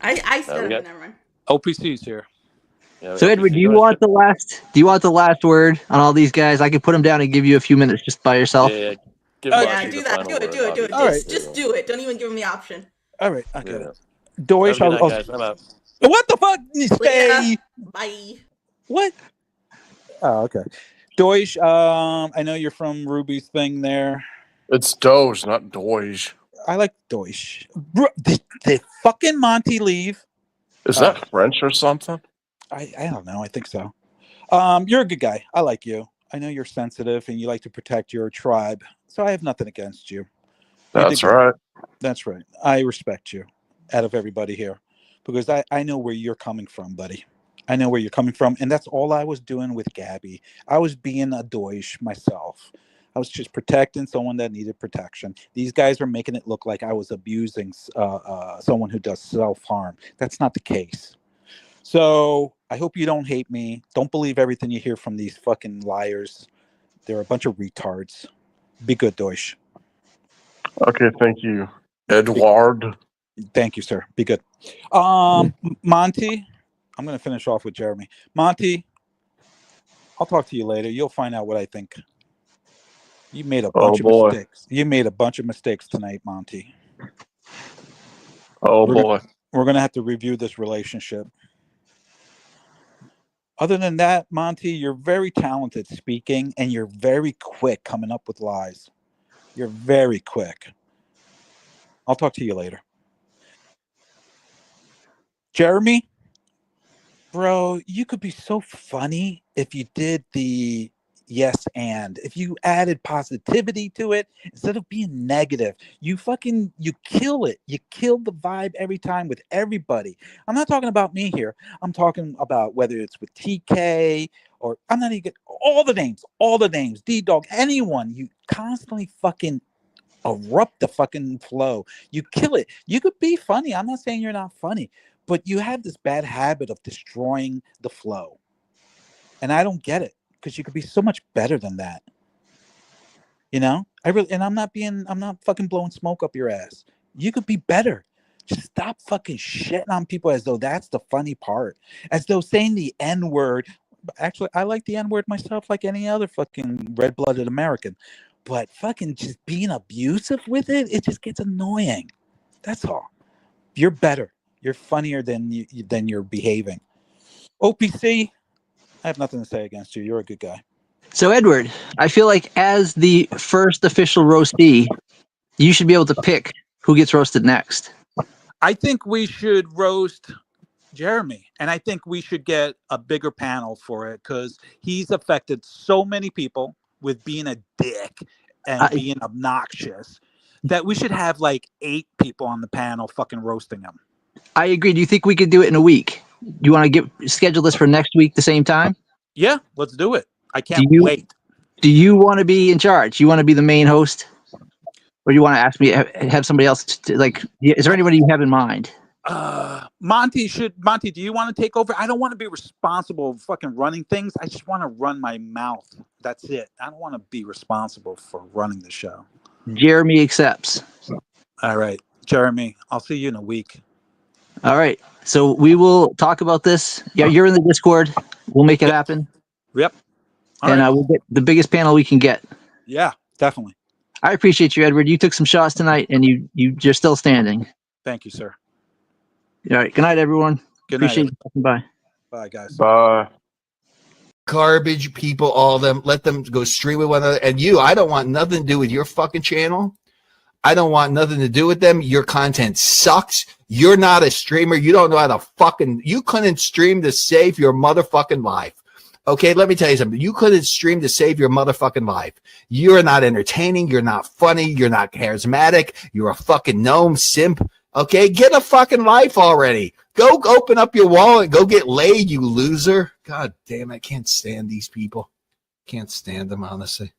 I said got- never mind. OPC's here. Yeah, So Edward, do you want the last word on all these guys? I could put them down and give you a few minutes just by yourself. Yeah. Give Yeah, Monty do the that. final Do it. word, Do it. Do it. All right. Just do it. Don't even give him the option. All right, I got Yeah. it. Deutsch, Have a good night, guys. I'm out. what the fuck? You Later. say Bye. what? Oh, okay. Deutsch, I know you're from Ruby's thing there. It's Doge, not Doge. I like Deutsch. Bro, did fucking Monty leave? Is that French or something? I don't know. I think so. You're a good guy. I like you. I know you're sensitive and you like to protect your tribe. So I have nothing against you. That's right. That's right. I respect you out of everybody here because I know where you're coming from, buddy. I know where you're coming from. And that's all I was doing with Gabby. I was being a Deutsch myself. I was just protecting someone that needed protection. These guys are making it look like I was abusing someone who does self-harm. That's not the case. So I hope you don't hate me. Don't believe everything you hear from these fucking liars. They're a bunch of retards. Be good, Deutsch. Okay, thank you, Edward. Thank you, sir. Be good. Monty, I'm going to finish off with Jeremy. Monty, I'll talk to you later. You'll find out what I think. You made a bunch of mistakes. You made a bunch of mistakes tonight, Monty. Oh, boy. We're going to have to review this relationship. Other than that, Monty, you're very talented speaking, and you're very quick coming up with lies. You're very quick. I'll talk to you later. Jeremy, Bro, you could be so funny if you did the yes and if you added positivity to it instead of being negative. You kill it. You kill the vibe every time with everybody. I'm not talking about me here. I'm talking about whether it's with TK or I'm not even all the names, D-Dog, anyone. You constantly fucking erupt the fucking flow. You kill it. You could be funny. I'm not saying you're not funny, but you have this bad habit of destroying the flow. And I don't get it because you could be so much better than that. You know? I'm not fucking blowing smoke up your ass. You could be better. Just stop fucking shitting on people as though that's the funny part. As though saying the N-word. Actually, I like the N-word myself like any other fucking red-blooded American. But fucking just being abusive with it just gets annoying. That's all. You're better. You're funnier than you're behaving. OPC, I have nothing to say against you. You're a good guy. So, Edward, I feel like as the first official roastee, you should be able to pick who gets roasted next. I think we should roast Jeremy, and I think we should get a bigger panel for it because he's affected so many people with being a dick and being obnoxious that we should have like 8 people on the panel fucking roasting him. I agree. Do you think we could do it in a week? Do you want to schedule this for next week the same time? Yeah, let's do it. I can't wait. Do you want to be in charge? You want to be the main host? Or do you want to ask me, have somebody else, is there anybody you have in mind? Monty, do you want to take over? I don't want to be responsible for fucking running things. I just want to run my mouth. That's it. I don't want to be responsible for running the show. Jeremy accepts. All right. Jeremy, I'll see you in a week. All right. So we will talk about this. Yeah, you're in the Discord. We'll make it happen. Yep. We'll get the biggest panel we can get. Yeah, definitely. I appreciate you, Edward. You took some shots tonight, and you're still standing. Thank you, sir. All right. Good night, everyone. Good night. Appreciate you. Bye. Bye, guys. Bye. Garbage people, all of them. Let them go stream with one another. And you, I don't want nothing to do with your fucking channel. I don't want nothing to do with them. Your content sucks. You're not a streamer. You don't know how to you couldn't stream to save your motherfucking life. Okay, let me tell you something. You couldn't stream to save your motherfucking life. You're not entertaining. You're not funny. You're not charismatic. You're a fucking gnome simp. Okay, get a fucking life already. Go open up your wallet. Go get laid, you loser. God damn, I can't stand these people. Can't stand them, honestly.